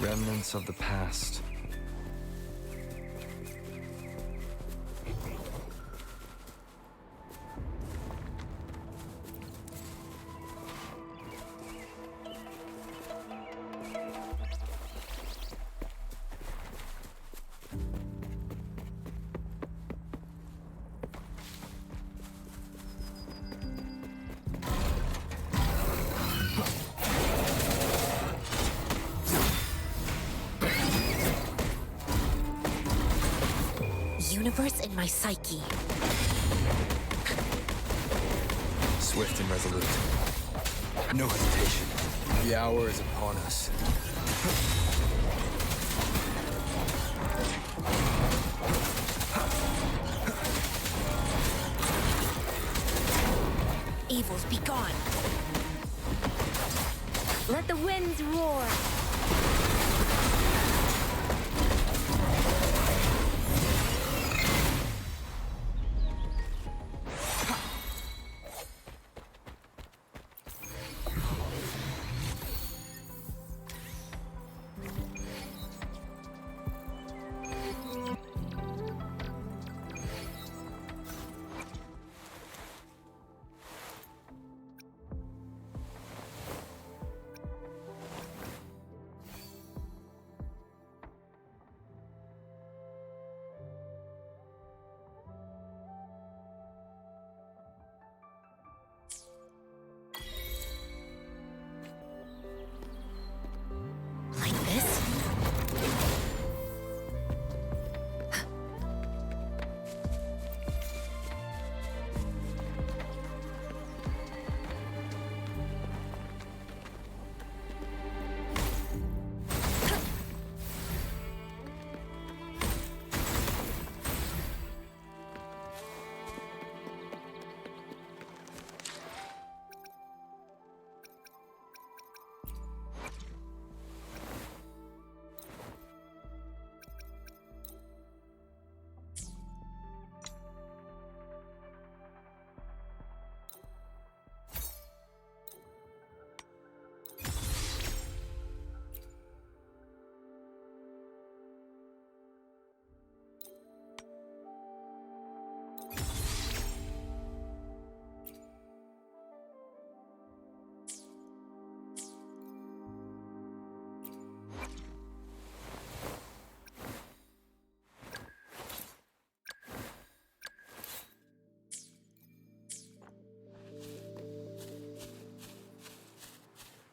Remnants of the past. Universe in my psyche. Swift and resolute. No hesitation. The hour is upon us. Evils be gone. Let the winds roar.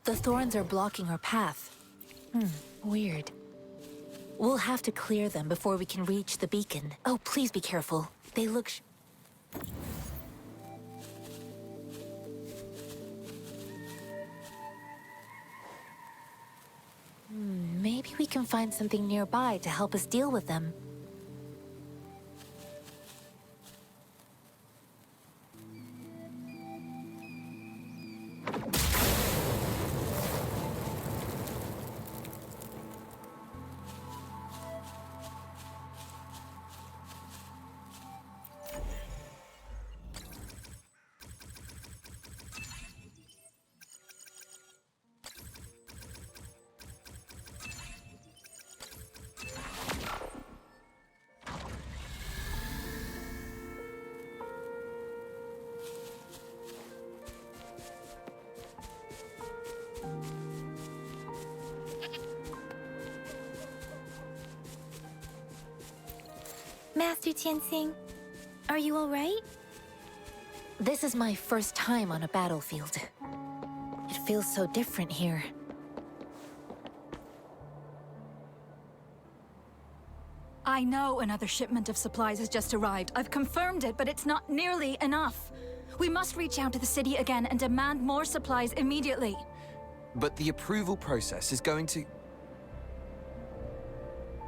The thorns are blocking our path. Weird. We'll have to clear them before we can reach the beacon. Oh, please be careful. They look maybe we can find something nearby to help us deal with them. Master Tianxing, are you all right? This is my first time on a battlefield. It feels so different here. I know another shipment of supplies has just arrived. I've confirmed it, but it's not nearly enough. We must reach out to the city again and demand more supplies immediately. But the approval process is going to...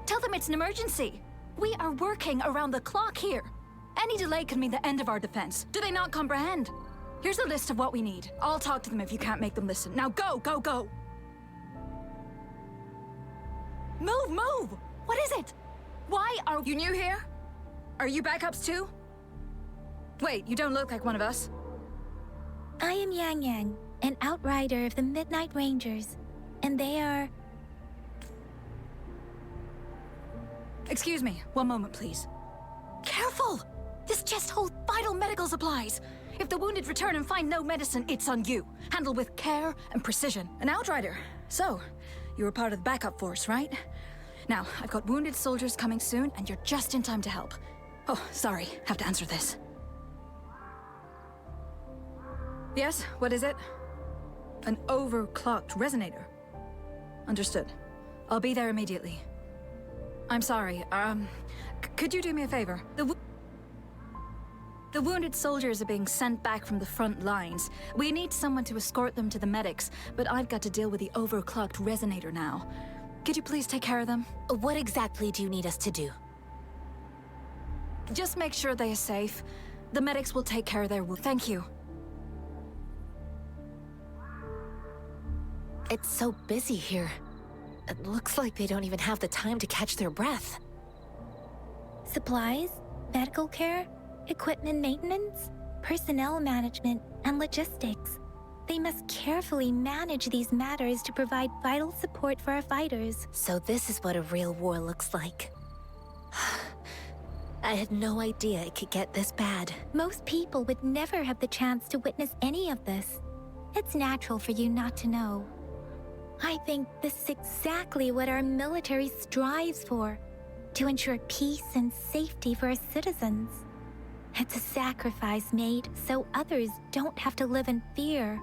Tell them it's an emergency. We are working around the clock here. Any delay could mean the end of our defense. Do they not comprehend? Here's a list of what we need. I'll talk to them if you can't make them listen. Now go, go, go! Move, move! What is it? Why are you new here? Are you backups too? Wait, you don't look like one of us. I am Yang Yang, an outrider of the Midnight Rangers, and they are... Excuse me, one moment, please. Careful! This chest holds vital medical supplies. If the wounded return and find no medicine, it's on you. Handled with care and precision. An outrider. So, you were part of the backup force, right? Now, I've got wounded soldiers coming soon, and you're just in time to help. Oh, sorry, have to answer this. Yes, what is it? An overclocked resonator. Understood. I'll be there immediately. I'm sorry, could you do me a favor? The wounded soldiers are being sent back from the front lines. We need someone to escort them to the medics, but I've got to deal with the overclocked resonator now. Could you please take care of them? What exactly do you need us to do? Just make sure they are safe. The medics will take care of their wounds. Thank you. It's so busy here. It looks like they don't even have the time to catch their breath. Supplies, medical care, equipment maintenance, personnel management, and logistics. They must carefully manage these matters to provide vital support for our fighters. So this is what a real war looks like. I had no idea it could get this bad. Most people would never have the chance to witness any of this. It's natural for you not to know. I think this is exactly what our military strives for, to ensure peace and safety for our citizens. It's a sacrifice made so others don't have to live in fear.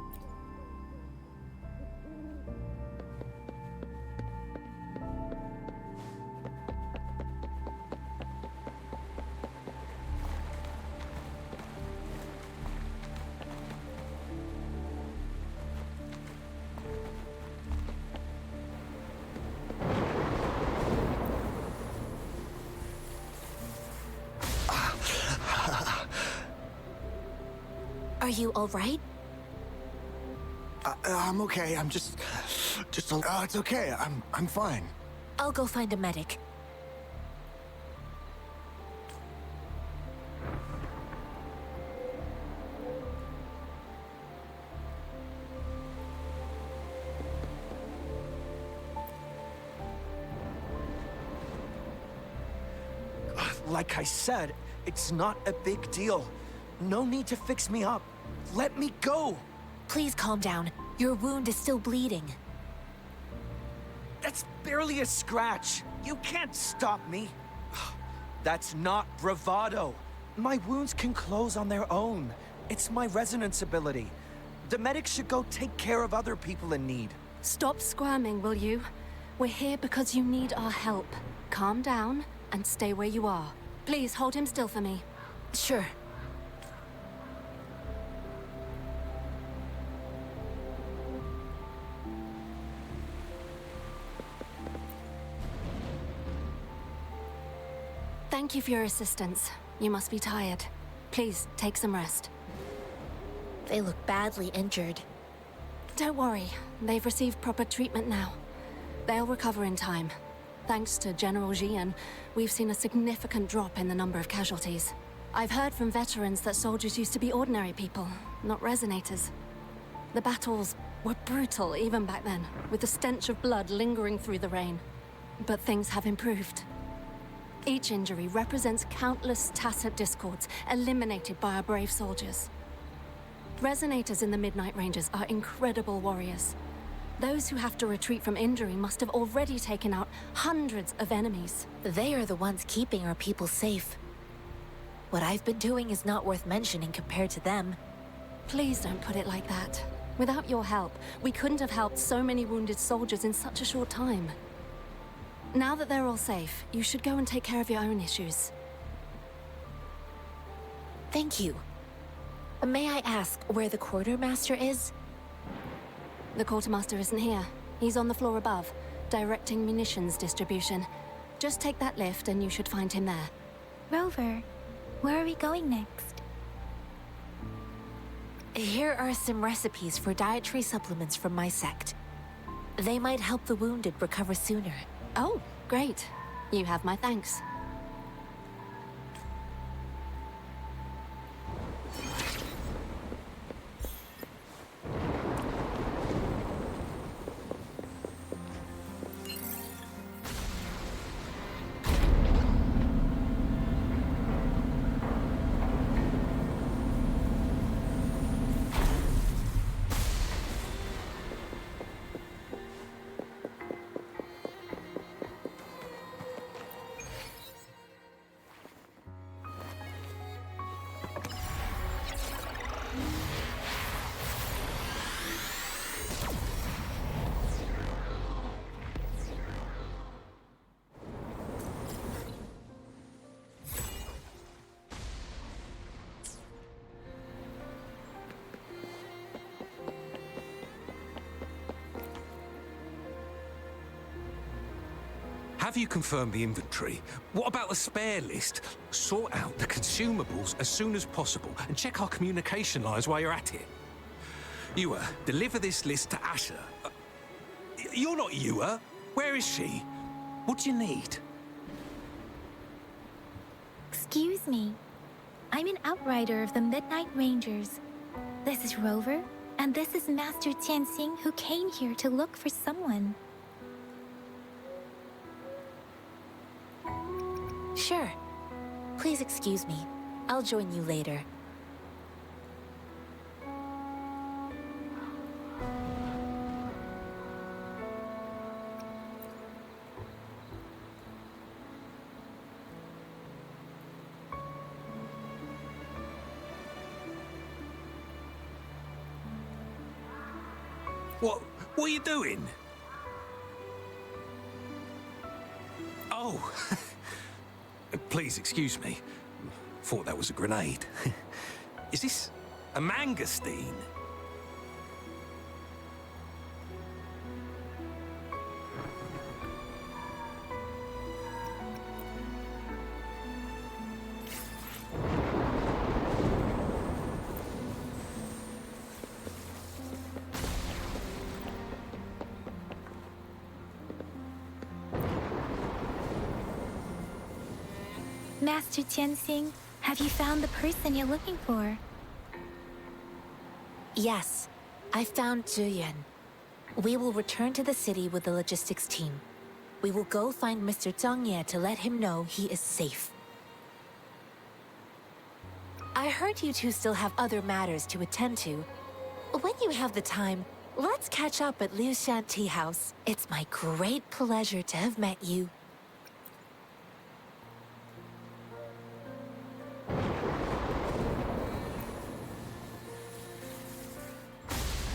Are you all right? I'm okay. I'm just it's okay. I'm fine. I'll go find a medic. Like I said, it's not a big deal. No need to fix me up. Let me go! Please calm down. Your wound is still bleeding. That's barely a scratch. You can't stop me. That's not bravado. My wounds can close on their own. It's my resonance ability. The medics should go take care of other people in need. Stop squirming, will you? We're here because you need our help. Calm down and stay where you are. Please hold him still for me. Sure. Thank you for your assistance. You must be tired. Please, take some rest. They look badly injured. Don't worry. They've received proper treatment now. They'll recover in time. Thanks to General Jian, we've seen a significant drop in the number of casualties. I've heard from veterans that soldiers used to be ordinary people, not resonators. The battles were brutal even back then, with the stench of blood lingering through the rain. But things have improved. Each injury represents countless tacit discords eliminated by our brave soldiers. Resonators in the Midnight Rangers are incredible warriors. Those who have to retreat from injury must have already taken out hundreds of enemies. They are the ones keeping our people safe. What I've been doing is not worth mentioning compared to them. Please don't put it like that. Without your help, we couldn't have helped so many wounded soldiers in such a short time. Now that they're all safe, you should go and take care of your own issues. Thank you. May I ask where the quartermaster is? The quartermaster isn't here. He's on the floor above, directing munitions distribution. Just take that lift and you should find him there. Rover, where are we going next? Here are some recipes for dietary supplements from my sect. They might help the wounded recover sooner. Oh, great. You have my thanks. Have you confirmed the inventory? What about the spare list? Sort out the consumables as soon as possible and check our communication lines while you're at it. Ewa, deliver this list to Asher. You're not Ewa. Where is she? What do you need? Excuse me. I'm an outrider of the Midnight Rangers. This is Rover, and this is Master Tianxing, who came here to look for someone. Sure. Please excuse me. I'll join you later. What are you doing? Oh. Please excuse me. Thought that was a grenade. Is this a mangosteen? Master Tianxing, have you found the person you're looking for? Yes, I found Zhuyan. We will return to the city with the logistics team. We will go find Mr. Zhang Ye to let him know he is safe. I heard you two still have other matters to attend to. When you have the time, let's catch up at Liu Shan Tea House. It's my great pleasure to have met you.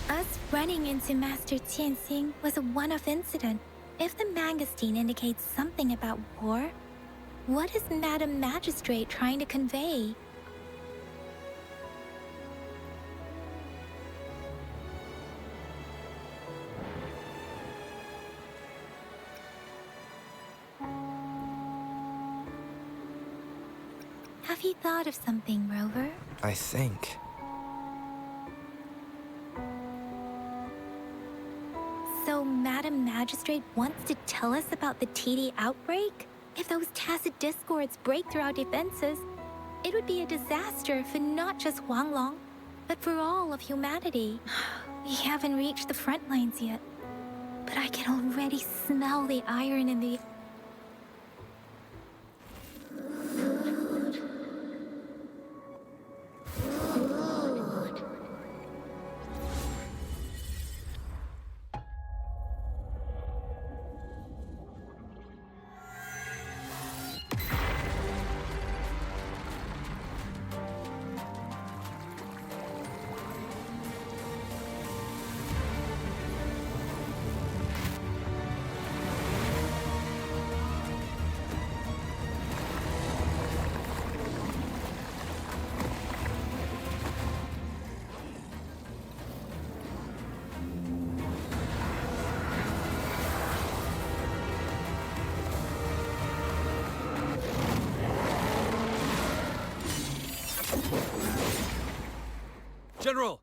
Us running into Master Tianxing was a one-off incident. If the mangosteen indicates something about war, what is Madam Magistrate trying to convey? Have you thought of something, Rover? I think. So Madam Magistrate wants to tell us about the TD outbreak? If those tacit discords break through our defenses, it would be a disaster for not just Huanglong, but for all of humanity. We haven't reached the front lines yet, but I can already smell the iron in the... General!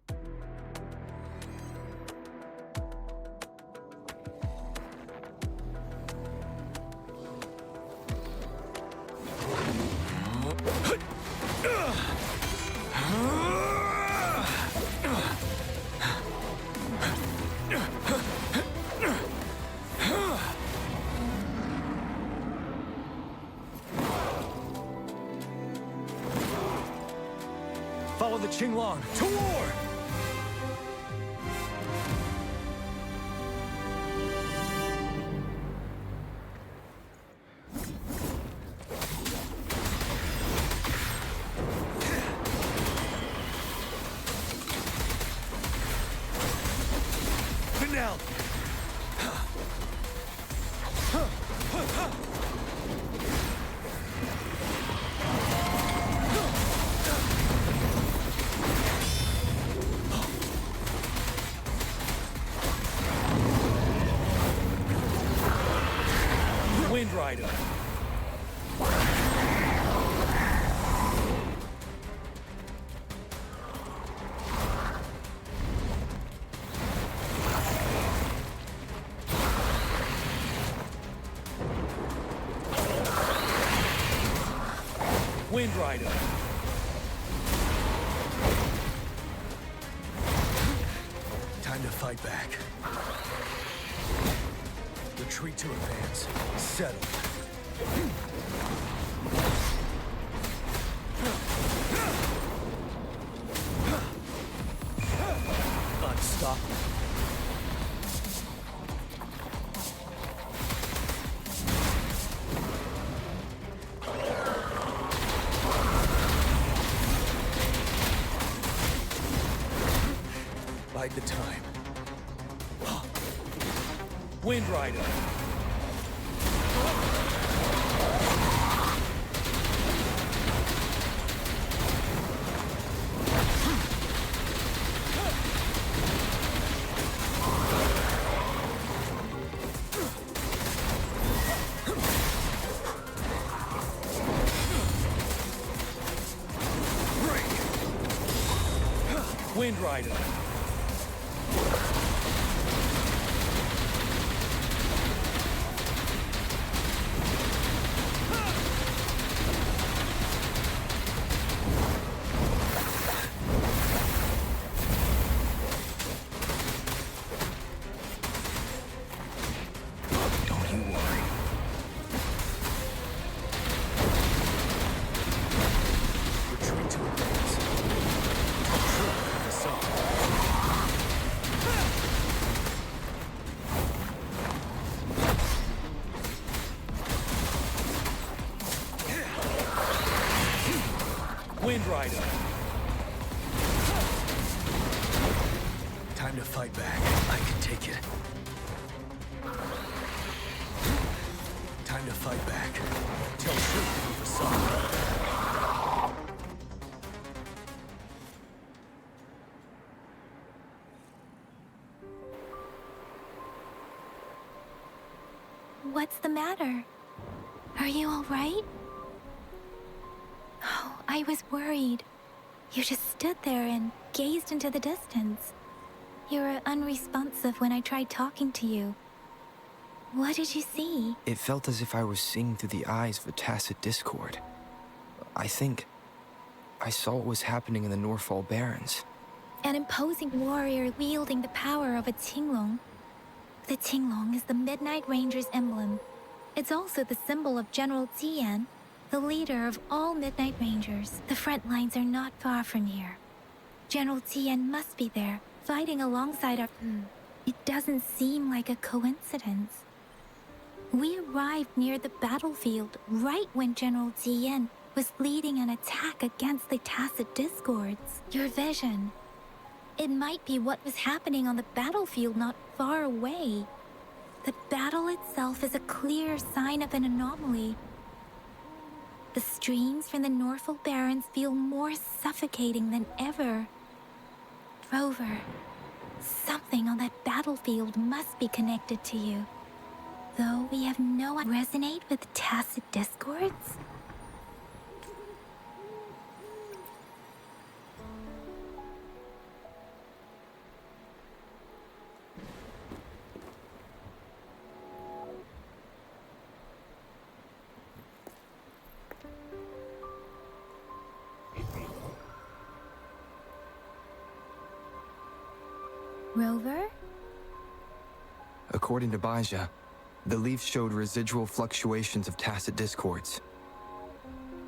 Follow the Qinglong to war! Fidel! Wind Rider. Wind Rider. Time to fight back. Retreat to advance. Settle. Unstoppable. Bide the time. Wind Rider. Wind Rider. Don't you worry. Retreat to advance. Wind Rider. Time to fight back. I can take it. Time to fight back. Tell truth to the facade. What's the matter? Are you all right? Oh, I was worried. You just stood there and gazed into the distance. You were unresponsive when I tried talking to you. What did you see? It felt as if I was seeing through the eyes of a tacit discord. I think I saw what was happening in the Norfall Barrens. An imposing warrior wielding the power of a Qinglong. The Qinglong is the Midnight Ranger's emblem. It's also the symbol of General Tian, the leader of all Midnight Rangers. The front lines are not far from here. General Tian must be there, fighting alongside our... It doesn't seem like a coincidence. We arrived near the battlefield right when General Tian was leading an attack against the Tacit Discords. Your vision. It might be what was happening on the battlefield not far away. The battle itself is a clear sign of an anomaly. The streams from the Norfall Barrens feel more suffocating than ever. Rover, something on that battlefield must be connected to you. Though we have no... Resonate with Tacit Discords? Rover? According to Baija, the leaf showed residual fluctuations of tacit discords.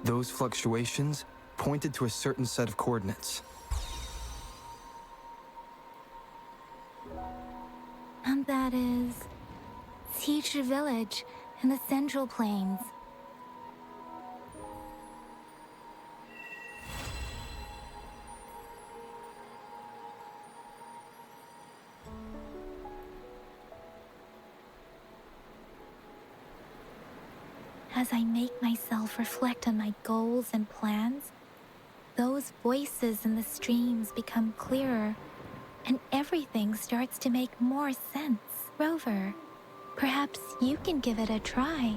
Those fluctuations pointed to a certain set of coordinates. And that is Teacher Village in the Central Plains. As I make myself reflect on my goals and plans, those voices in the streams become clearer, and everything starts to make more sense. Rover, perhaps you can give it a try.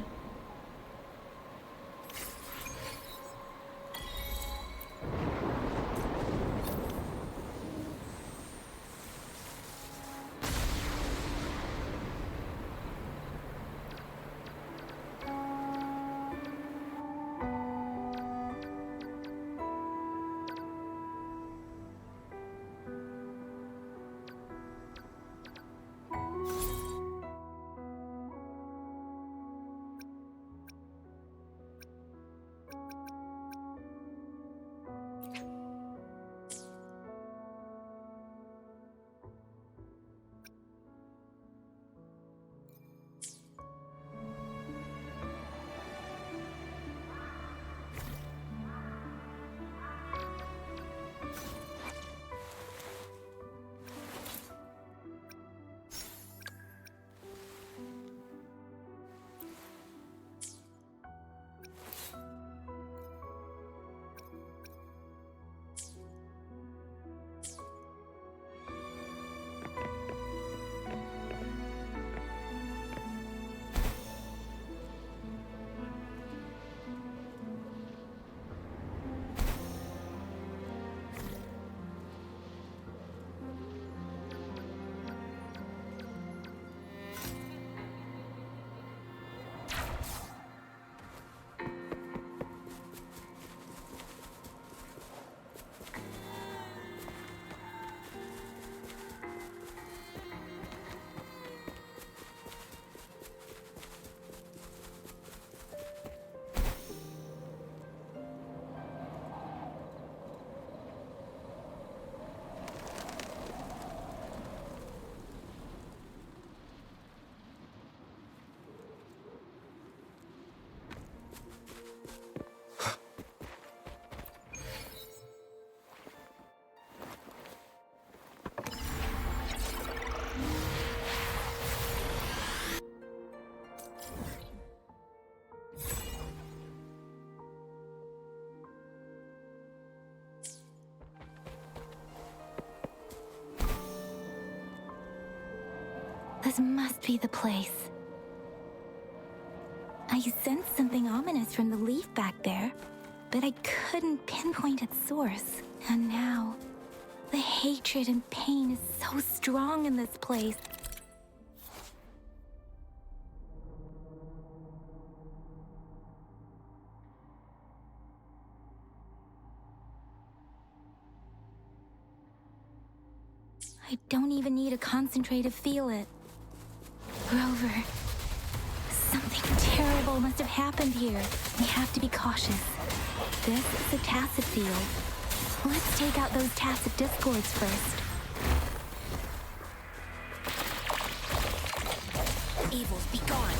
This must be the place. I sensed something ominous from the leaf back there, but I couldn't pinpoint its source. And now, the hatred and pain is so strong in this place. I don't even need to concentrate to feel it. Rover, something terrible must have happened here. We have to be cautious. This is a tacit field. Let's take out those tacit discords first. Evils, be gone.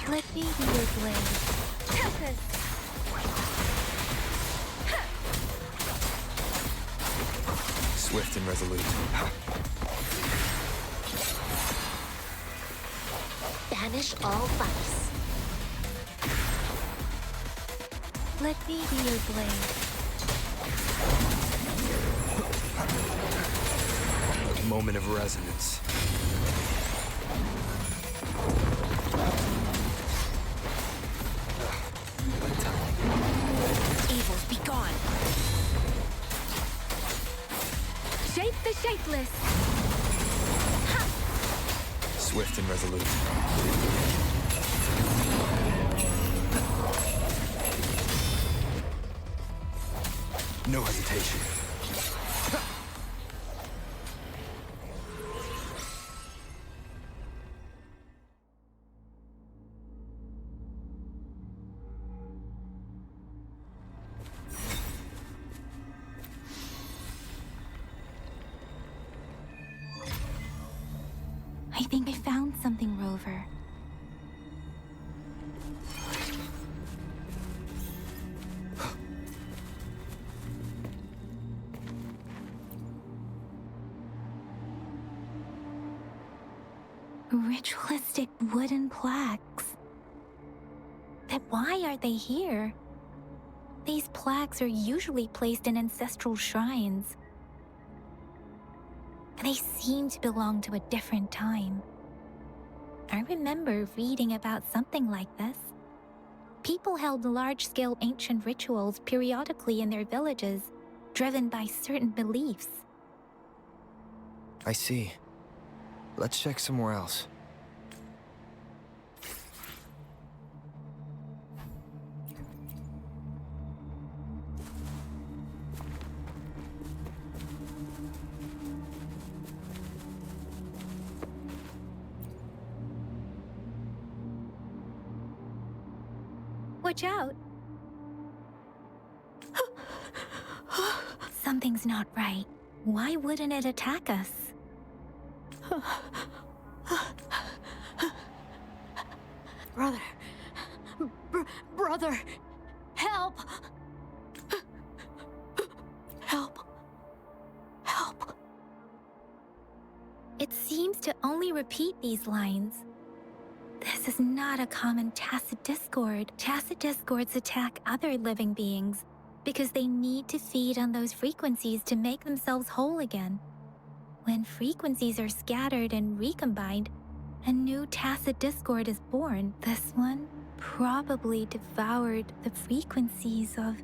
Let me be your blade. Tempest! Swift and resolute. Banish all vice. Let me be your blade. Moment of resonance. Evils, be gone. Shape the shapeless. Ha! Swift and resolute. No hesitation. I think I found something, Rover. Ritualistic wooden plaques. But why are they here? These plaques are usually placed in ancestral shrines. They seem to belong to a different time. I remember reading about something like this. People held large-scale ancient rituals periodically in their villages, driven by certain beliefs. I see. Let's check somewhere else. Watch out! Something's not right. Why wouldn't it attack us? Brother. Brother. Help! Help. Help. It seems to only repeat these lines. This is not a common tacit discord. Tacit discords attack other living beings because they need to feed on those frequencies to make themselves whole again. When frequencies are scattered and recombined, a new tacit discord is born. This one probably devoured the frequencies of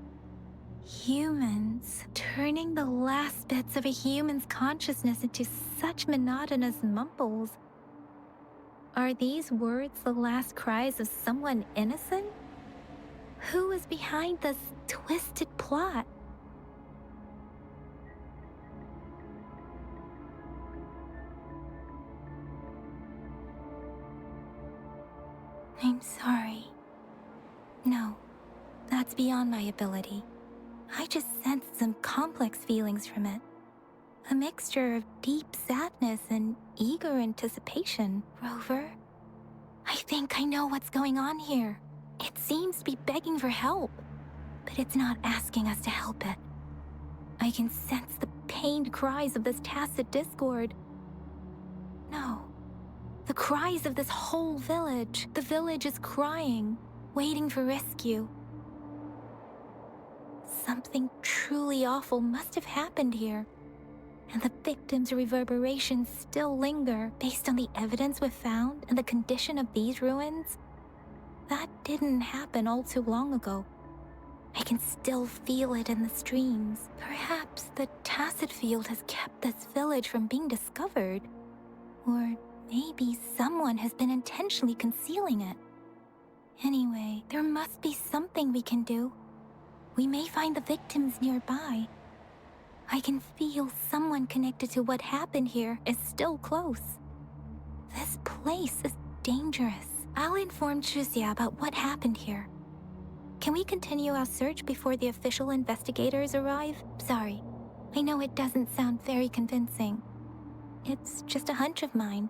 humans, turning the last bits of a human's consciousness into such monotonous mumbles. Are these words the last cries of someone innocent? Who is behind this twisted plot? I'm sorry. No, that's beyond my ability. I just sensed some complex feelings from it. A mixture of deep sadness and eager anticipation. Rover, I think I know what's going on here. It seems to be begging for help, but it's not asking us to help it. I can sense the pained cries of this tacit discord. No, the cries of this whole village. The village is crying, waiting for rescue. Something truly awful must have happened here, and the victims' reverberations still linger based on the evidence we've found and the condition of these ruins. That didn't happen all too long ago. I can still feel it in the streams. Perhaps the tacit field has kept this village from being discovered. Or maybe someone has been intentionally concealing it. Anyway, there must be something we can do. We may find the victims nearby. I can feel someone connected to what happened here is still close. This place is dangerous. I'll inform Chuzia about what happened here. Can we continue our search before the official investigators arrive? Sorry, I know it doesn't sound very convincing. It's just a hunch of mine,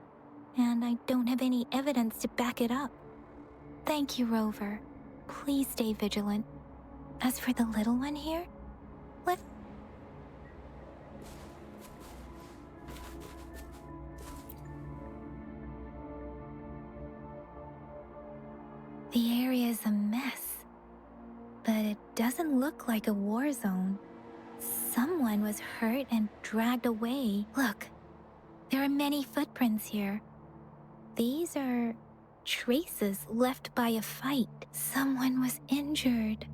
and I don't have any evidence to back it up. Thank you, Rover. Please stay vigilant. As for the little one here, the area is a mess, but it doesn't look like a war zone. Someone was hurt and dragged away. Look, there are many footprints here. These are traces left by a fight. Someone was injured.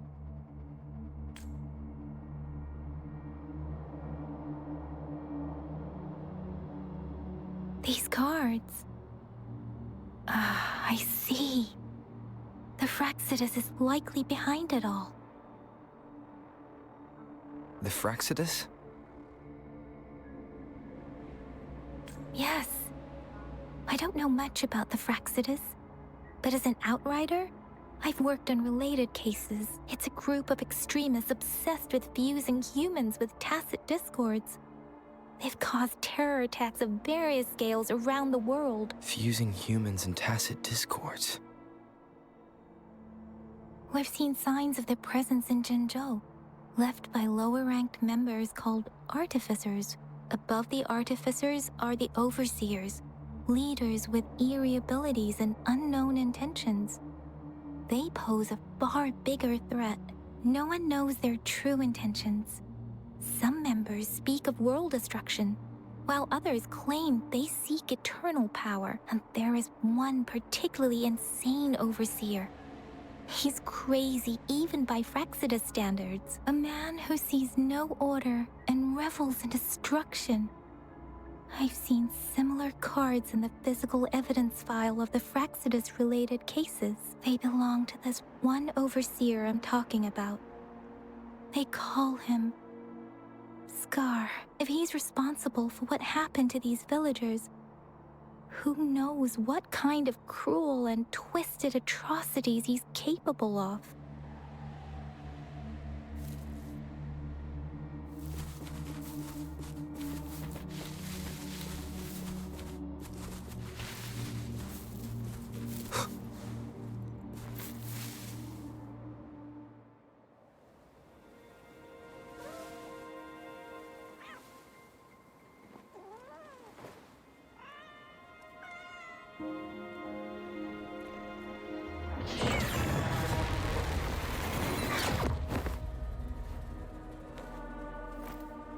These cards. I see. The Fraxidus is likely behind it all. The Fraxidus? Yes. I don't know much about the Fraxidus, but as an outrider, I've worked on related cases. It's a group of extremists obsessed with fusing humans with tacit discords. They've caused terror attacks of various scales around the world. Fusing humans in tacit discords. We've seen signs of their presence in Jinzhou, left by lower-ranked members called artificers. Above the artificers are the overseers, leaders with eerie abilities and unknown intentions. They pose a far bigger threat. No one knows their true intentions. Some members speak of world destruction, while others claim they seek eternal power, and there is one particularly insane overseer. He's crazy even by Fraxidus standards, a man who sees no order and revels in destruction. I've seen similar cards in the physical evidence file of the Fraxidus-related cases. They belong to this one overseer I'm talking about. They call him Scar. If he's responsible for what happened to these villagers, who knows what kind of cruel and twisted atrocities he's capable of?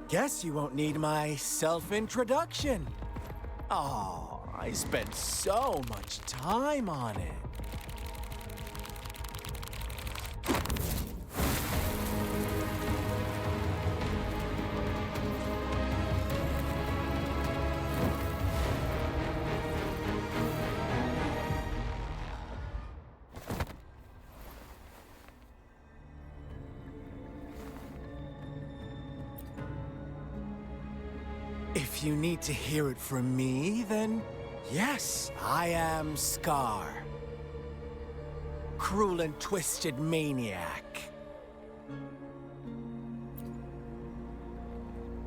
Guess you won't need my self-introduction. Oh, I spent so much time on it. If you need to hear it from me, then yes, I am Scar. Cruel and twisted maniac.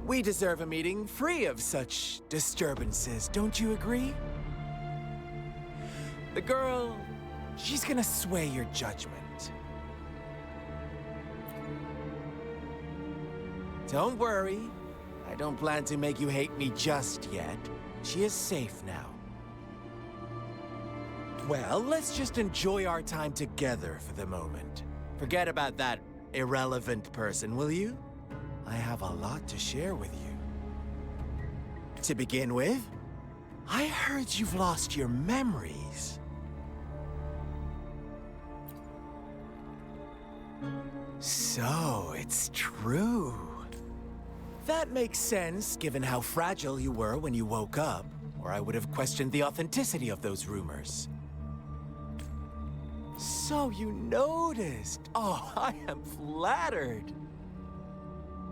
We deserve a meeting free of such disturbances, don't you agree? The girl, she's gonna sway your judgment. Don't worry. I don't plan to make you hate me just yet. She is safe now. Well, let's just enjoy our time together for the moment. Forget about that irrelevant person, will you? I have a lot to share with you. To begin with, I heard you've lost your memories. So, it's true. That makes sense, given how fragile you were when you woke up, or I would have questioned the authenticity of those rumors. So you noticed. Oh, I am flattered.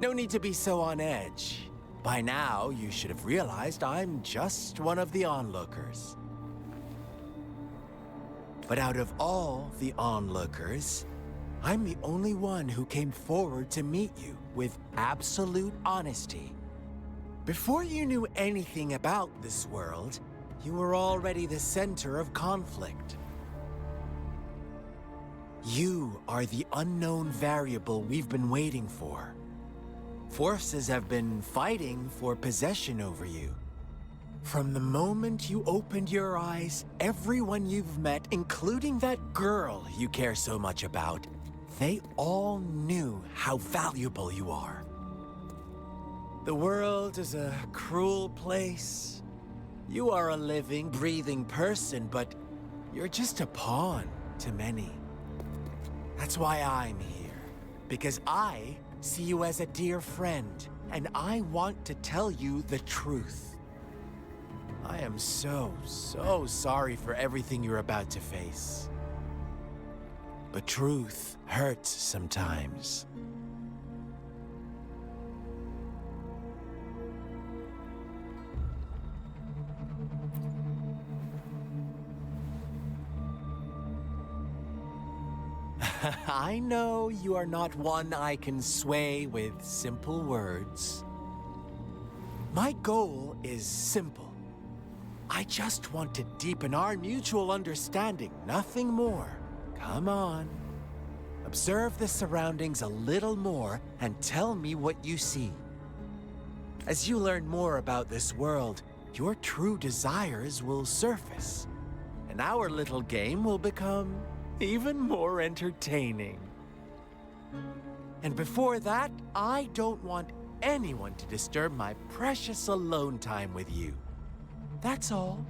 No need to be so on edge. By now, you should have realized I'm just one of the onlookers. But out of all the onlookers, I'm the only one who came forward to meet you with absolute honesty. Before you knew anything about this world, you were already the center of conflict. You are the unknown variable we've been waiting for. Forces have been fighting for possession over you. From the moment you opened your eyes, everyone you've met, including that girl you care so much about, they all knew how valuable you are. The world is a cruel place. You are a living, breathing person, but you're just a pawn to many. That's why I'm here, because I see you as a dear friend, and I want to tell you the truth. I am so sorry for everything you're about to face. But truth hurts sometimes. I know you are not one I can sway with simple words. My goal is simple. I just want to deepen our mutual understanding, nothing more. Come on. Observe the surroundings a little more and tell me what you see. As you learn more about this world, your true desires will surface, and our little game will become even more entertaining. And before that, I don't want anyone to disturb my precious alone time with you. That's all.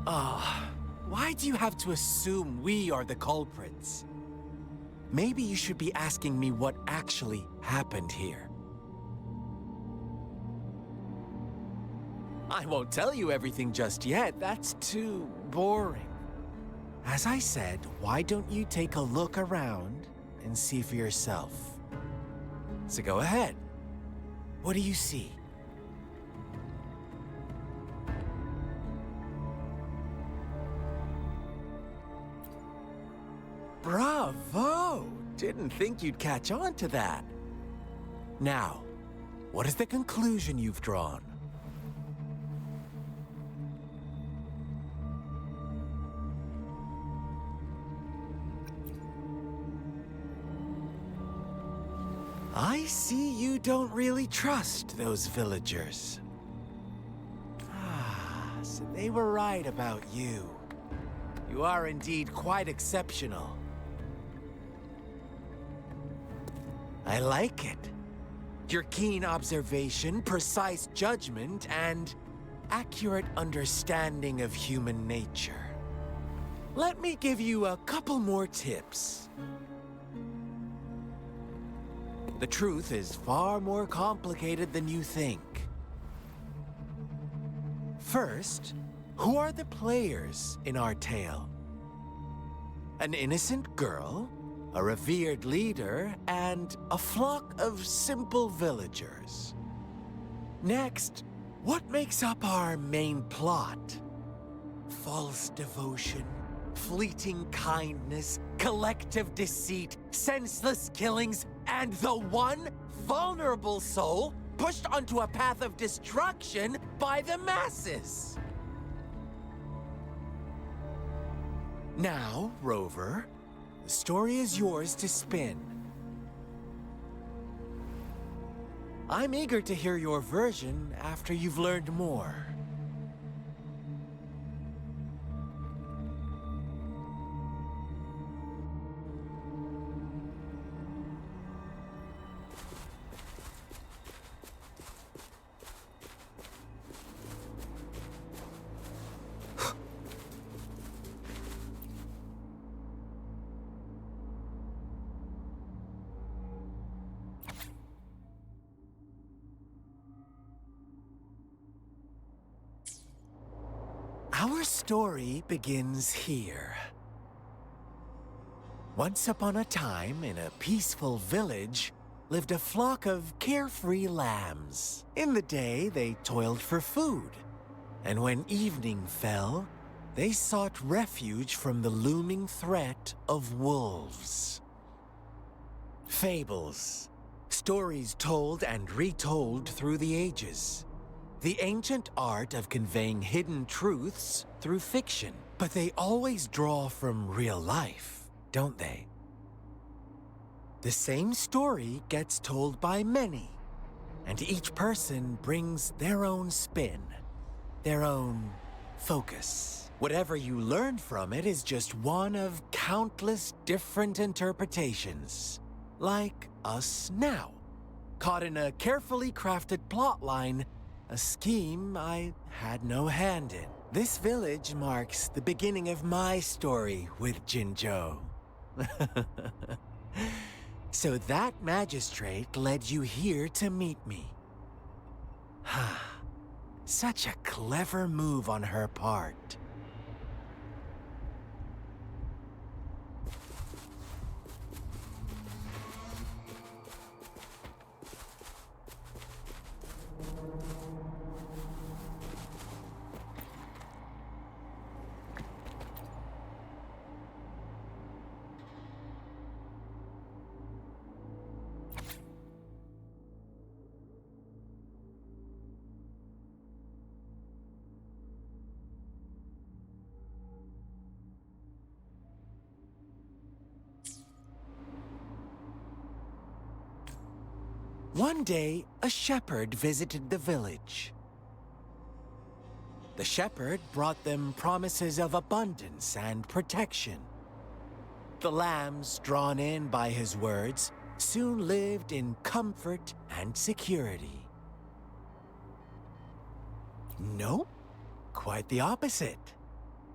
Why do you have to assume we are the culprits? Maybe you should be asking me what actually happened here. I won't tell you everything just yet. That's too boring. As I said, why don't you take a look around and see for yourself? So go ahead. What do you see? Bravo! Didn't think you'd catch on to that. Now, what is the conclusion you've drawn? I see you don't really trust those villagers. So they were right about you. You are indeed quite exceptional. I like it. Your keen observation, precise judgment, and accurate understanding of human nature. Let me give you a couple more tips. The truth is far more complicated than you think. First, who are the players in our tale? An innocent girl, a revered leader, and a flock of simple villagers. Next, what makes up our main plot? False devotion, fleeting kindness, collective deceit, senseless killings, and the one vulnerable soul pushed onto a path of destruction by the masses. Now, Rover, the story is yours to spin. I'm eager to hear your version after you've learned more. Our story begins here. Once upon a time, in a peaceful village, lived a flock of carefree lambs. In the day, they toiled for food, and when evening fell, they sought refuge from the looming threat of wolves. Fables, stories told and retold through the ages. The ancient art of conveying hidden truths through fiction. But they always draw from real life, don't they? The same story gets told by many, and each person brings their own spin, their own focus. Whatever you learn from it is just one of countless different interpretations. Like us now, caught in a carefully crafted plotline, a scheme I had no hand in. This village marks the beginning of my story with Jinzhou. So that magistrate led you here to meet me. Such a clever move on her part. One day, a shepherd visited the village. The shepherd brought them promises of abundance and protection. The lambs, drawn in by his words, soon lived in comfort and security. Nope, quite the opposite.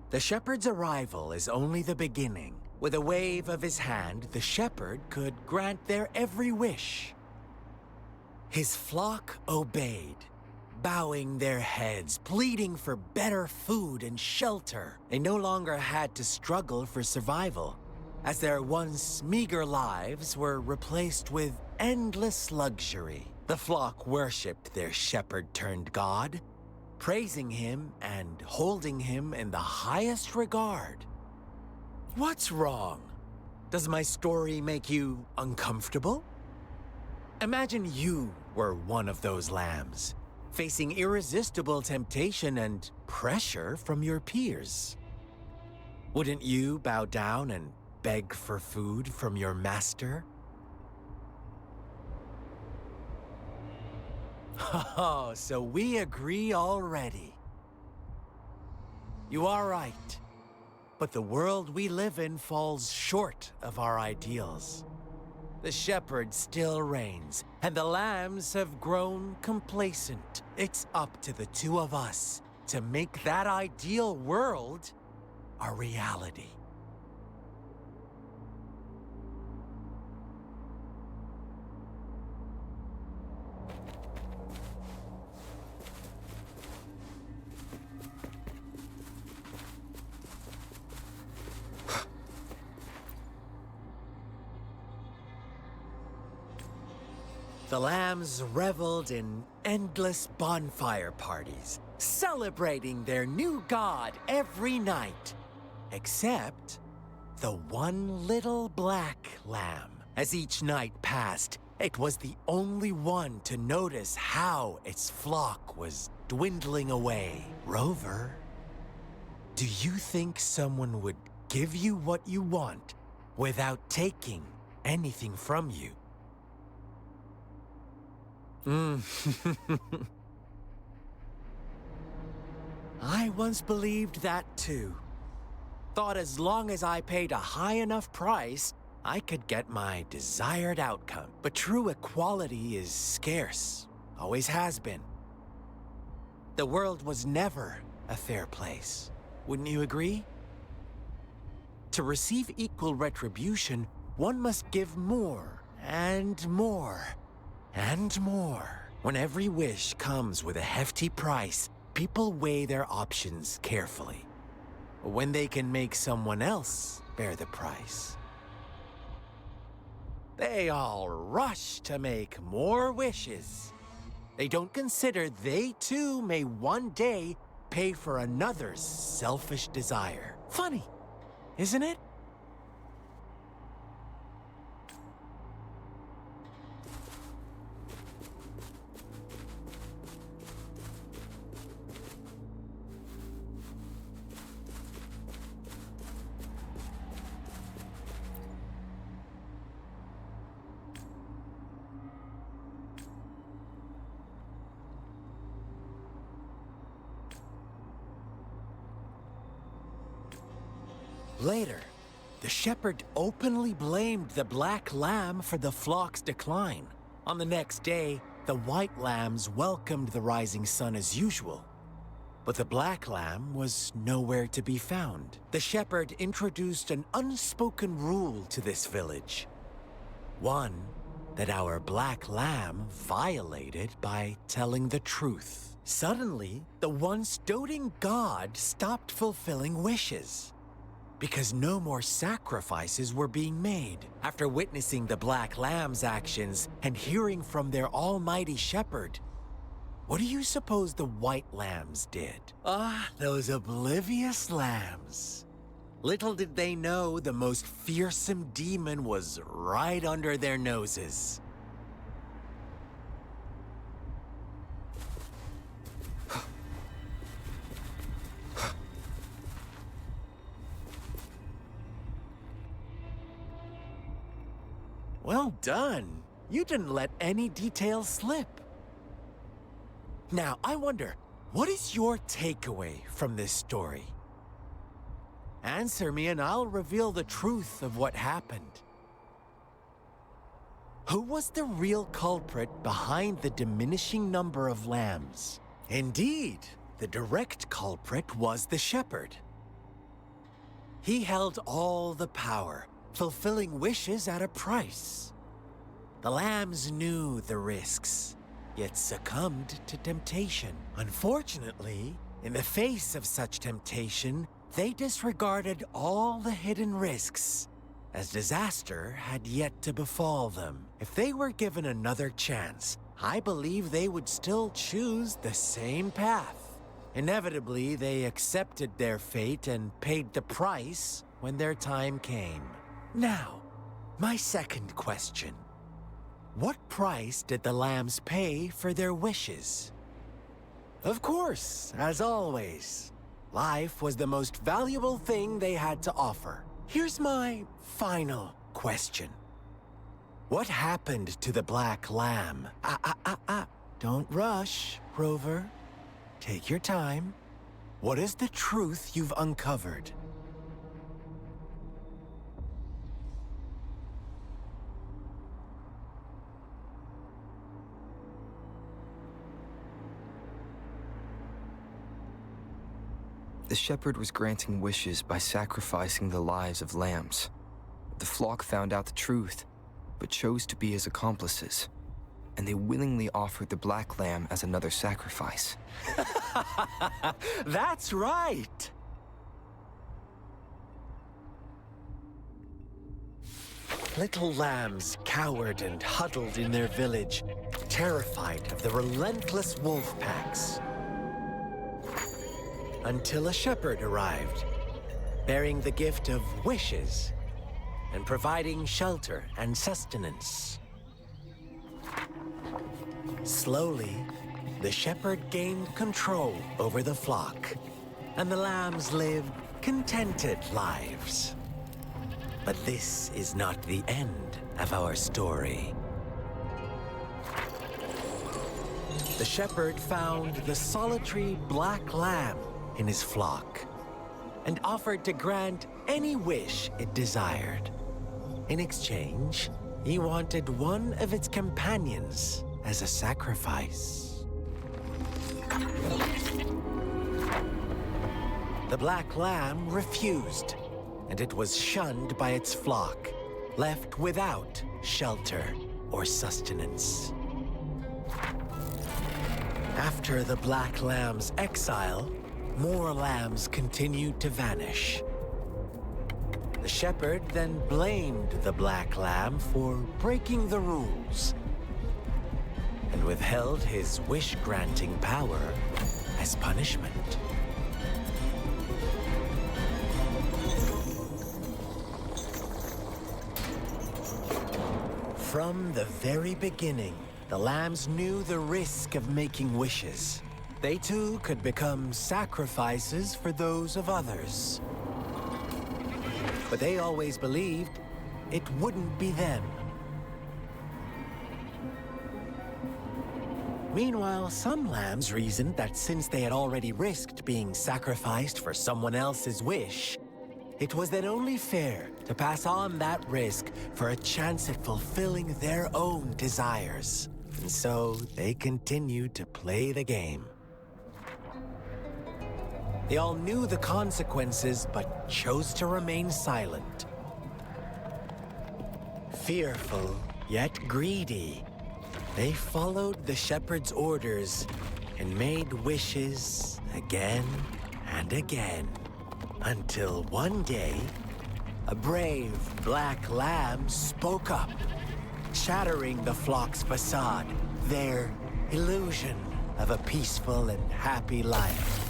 The shepherd's arrival is only the beginning. With a wave of his hand, the shepherd could grant their every wish. His flock obeyed, bowing their heads, pleading for better food and shelter. They no longer had to struggle for survival, as their once meager lives were replaced with endless luxury. The flock worshipped their shepherd-turned-god, praising him and holding him in the highest regard. What's wrong? Does my story make you uncomfortable? Imagine you were one of those lambs, facing irresistible temptation and pressure from your peers. Wouldn't you bow down and beg for food from your master? Oh, so we agree already. You are right, but the world we live in falls short of our ideals. The shepherd still reigns, and the lambs have grown complacent. It's up to the two of us to make that ideal world a reality. The lambs reveled in endless bonfire parties, celebrating their new god every night, except the one little black lamb. As each night passed, it was the only one to notice how its flock was dwindling away. Rover, do you think someone would give you what you want without taking anything from you? I once believed that too. Thought as long as I paid a high enough price, I could get my desired outcome. But true equality is scarce, always has been. The world was never a fair place. Wouldn't you agree? To receive equal retribution, one must give more and more. And more. When every wish comes with a hefty price, people weigh their options carefully. When they can make someone else bear the price, they all rush to make more wishes. They don't consider they too may one day pay for another's selfish desire. Funny, isn't it? Later, the shepherd openly blamed the black lamb for the flock's decline. On the next day, the white lambs welcomed the rising sun as usual. But the black lamb was nowhere to be found. The shepherd introduced an unspoken rule to this village. One that our black lamb violated by telling the truth. Suddenly, the once doting god stopped fulfilling wishes, because no more sacrifices were being made. After witnessing the Black Lamb's actions and hearing from their almighty shepherd, what do you suppose the White Lambs did? Those oblivious lambs. Little did they know the most fearsome demon was right under their noses. Well done. You didn't let any details slip. Now, I wonder, what is your takeaway from this story? Answer me and I'll reveal the truth of what happened. Who was the real culprit behind the diminishing number of lambs? Indeed, the direct culprit was the shepherd. He held all the power, fulfilling wishes at a price. The lambs knew the risks, yet succumbed to temptation. Unfortunately, in the face of such temptation, they disregarded all the hidden risks, as disaster had yet to befall them. If they were given another chance, I believe they would still choose the same path. Inevitably, they accepted their fate and paid the price when their time came. Now, my second question. What price did the lambs pay for their wishes? Of course, as always, life was the most valuable thing they had to offer. Here's my final question. What happened to the black lamb? Don't rush, Rover. Take your time. What is the truth you've uncovered? The shepherd was granting wishes by sacrificing the lives of lambs. The flock found out the truth, but chose to be his accomplices, and they willingly offered the black lamb as another sacrifice. That's right! Little lambs cowered and huddled in their village, terrified of the relentless wolf packs. Until a shepherd arrived, bearing the gift of wishes and providing shelter and sustenance. Slowly, the shepherd gained control over the flock, and the lambs lived contented lives. But this is not the end of our story. The shepherd found the solitary black lamb in his flock and offered to grant any wish it desired. In exchange, he wanted one of its companions as a sacrifice. The black lamb refused, and it was shunned by its flock, left without shelter or sustenance. After the black lamb's exile, more lambs continued to vanish. The shepherd then blamed the black lamb for breaking the rules and withheld his wish-granting power as punishment. From the very beginning, the lambs knew the risk of making wishes. They too could become sacrifices for those of others. But they always believed it wouldn't be them. Meanwhile, some lambs reasoned that since they had already risked being sacrificed for someone else's wish, it was then only fair to pass on that risk for a chance at fulfilling their own desires. And so they continued to play the game. They all knew the consequences, but chose to remain silent. Fearful, yet greedy, they followed the shepherd's orders and made wishes again and again. Until one day, a brave black lamb spoke up, shattering the flock's facade, their illusion of a peaceful and happy life.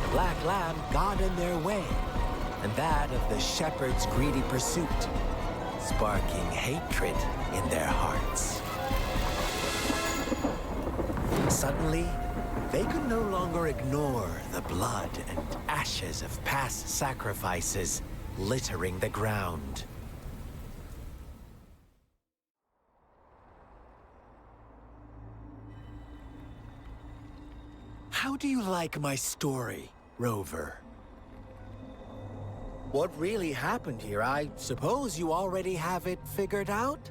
The black lamb got in their way, and that of the shepherd's greedy pursuit, sparking hatred in their hearts. Suddenly, they could no longer ignore the blood and ashes of past sacrifices littering the ground. How do you like my story, Rover? What really happened here, I suppose you already have it figured out?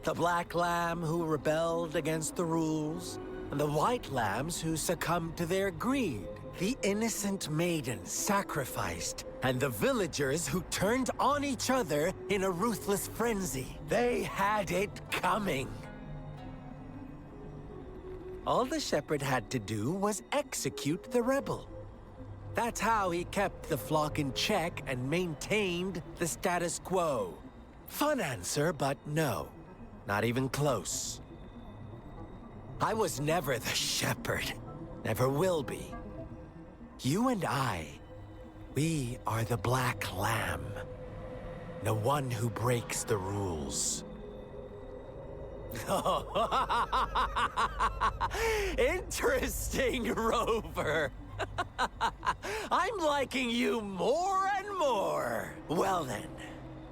The black lamb who rebelled against the rules, and the white lambs who succumbed to their greed. The innocent maiden sacrificed, and the villagers who turned on each other in a ruthless frenzy. They had it coming. All the shepherd had to do was execute the rebel. That's how he kept the flock in check and maintained the status quo. Fun answer, but no. Not even close. I was never the shepherd. Never will be. You and I, we are the black lamb. The one who breaks the rules. Interesting, Rover. I'm liking you more and more. Well then,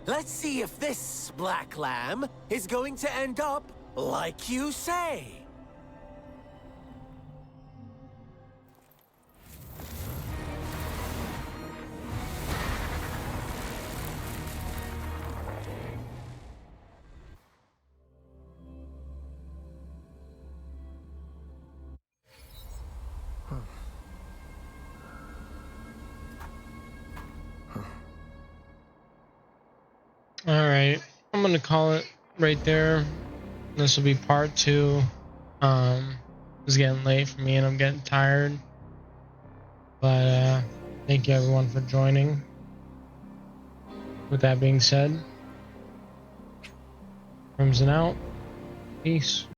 let's see if this black lamb is going to end up like you say. All right, I'm gonna call it right there. This will be part 2. It's getting late for me and I'm getting tired. But thank you everyone for joining. With that being said, Crimson out. Peace.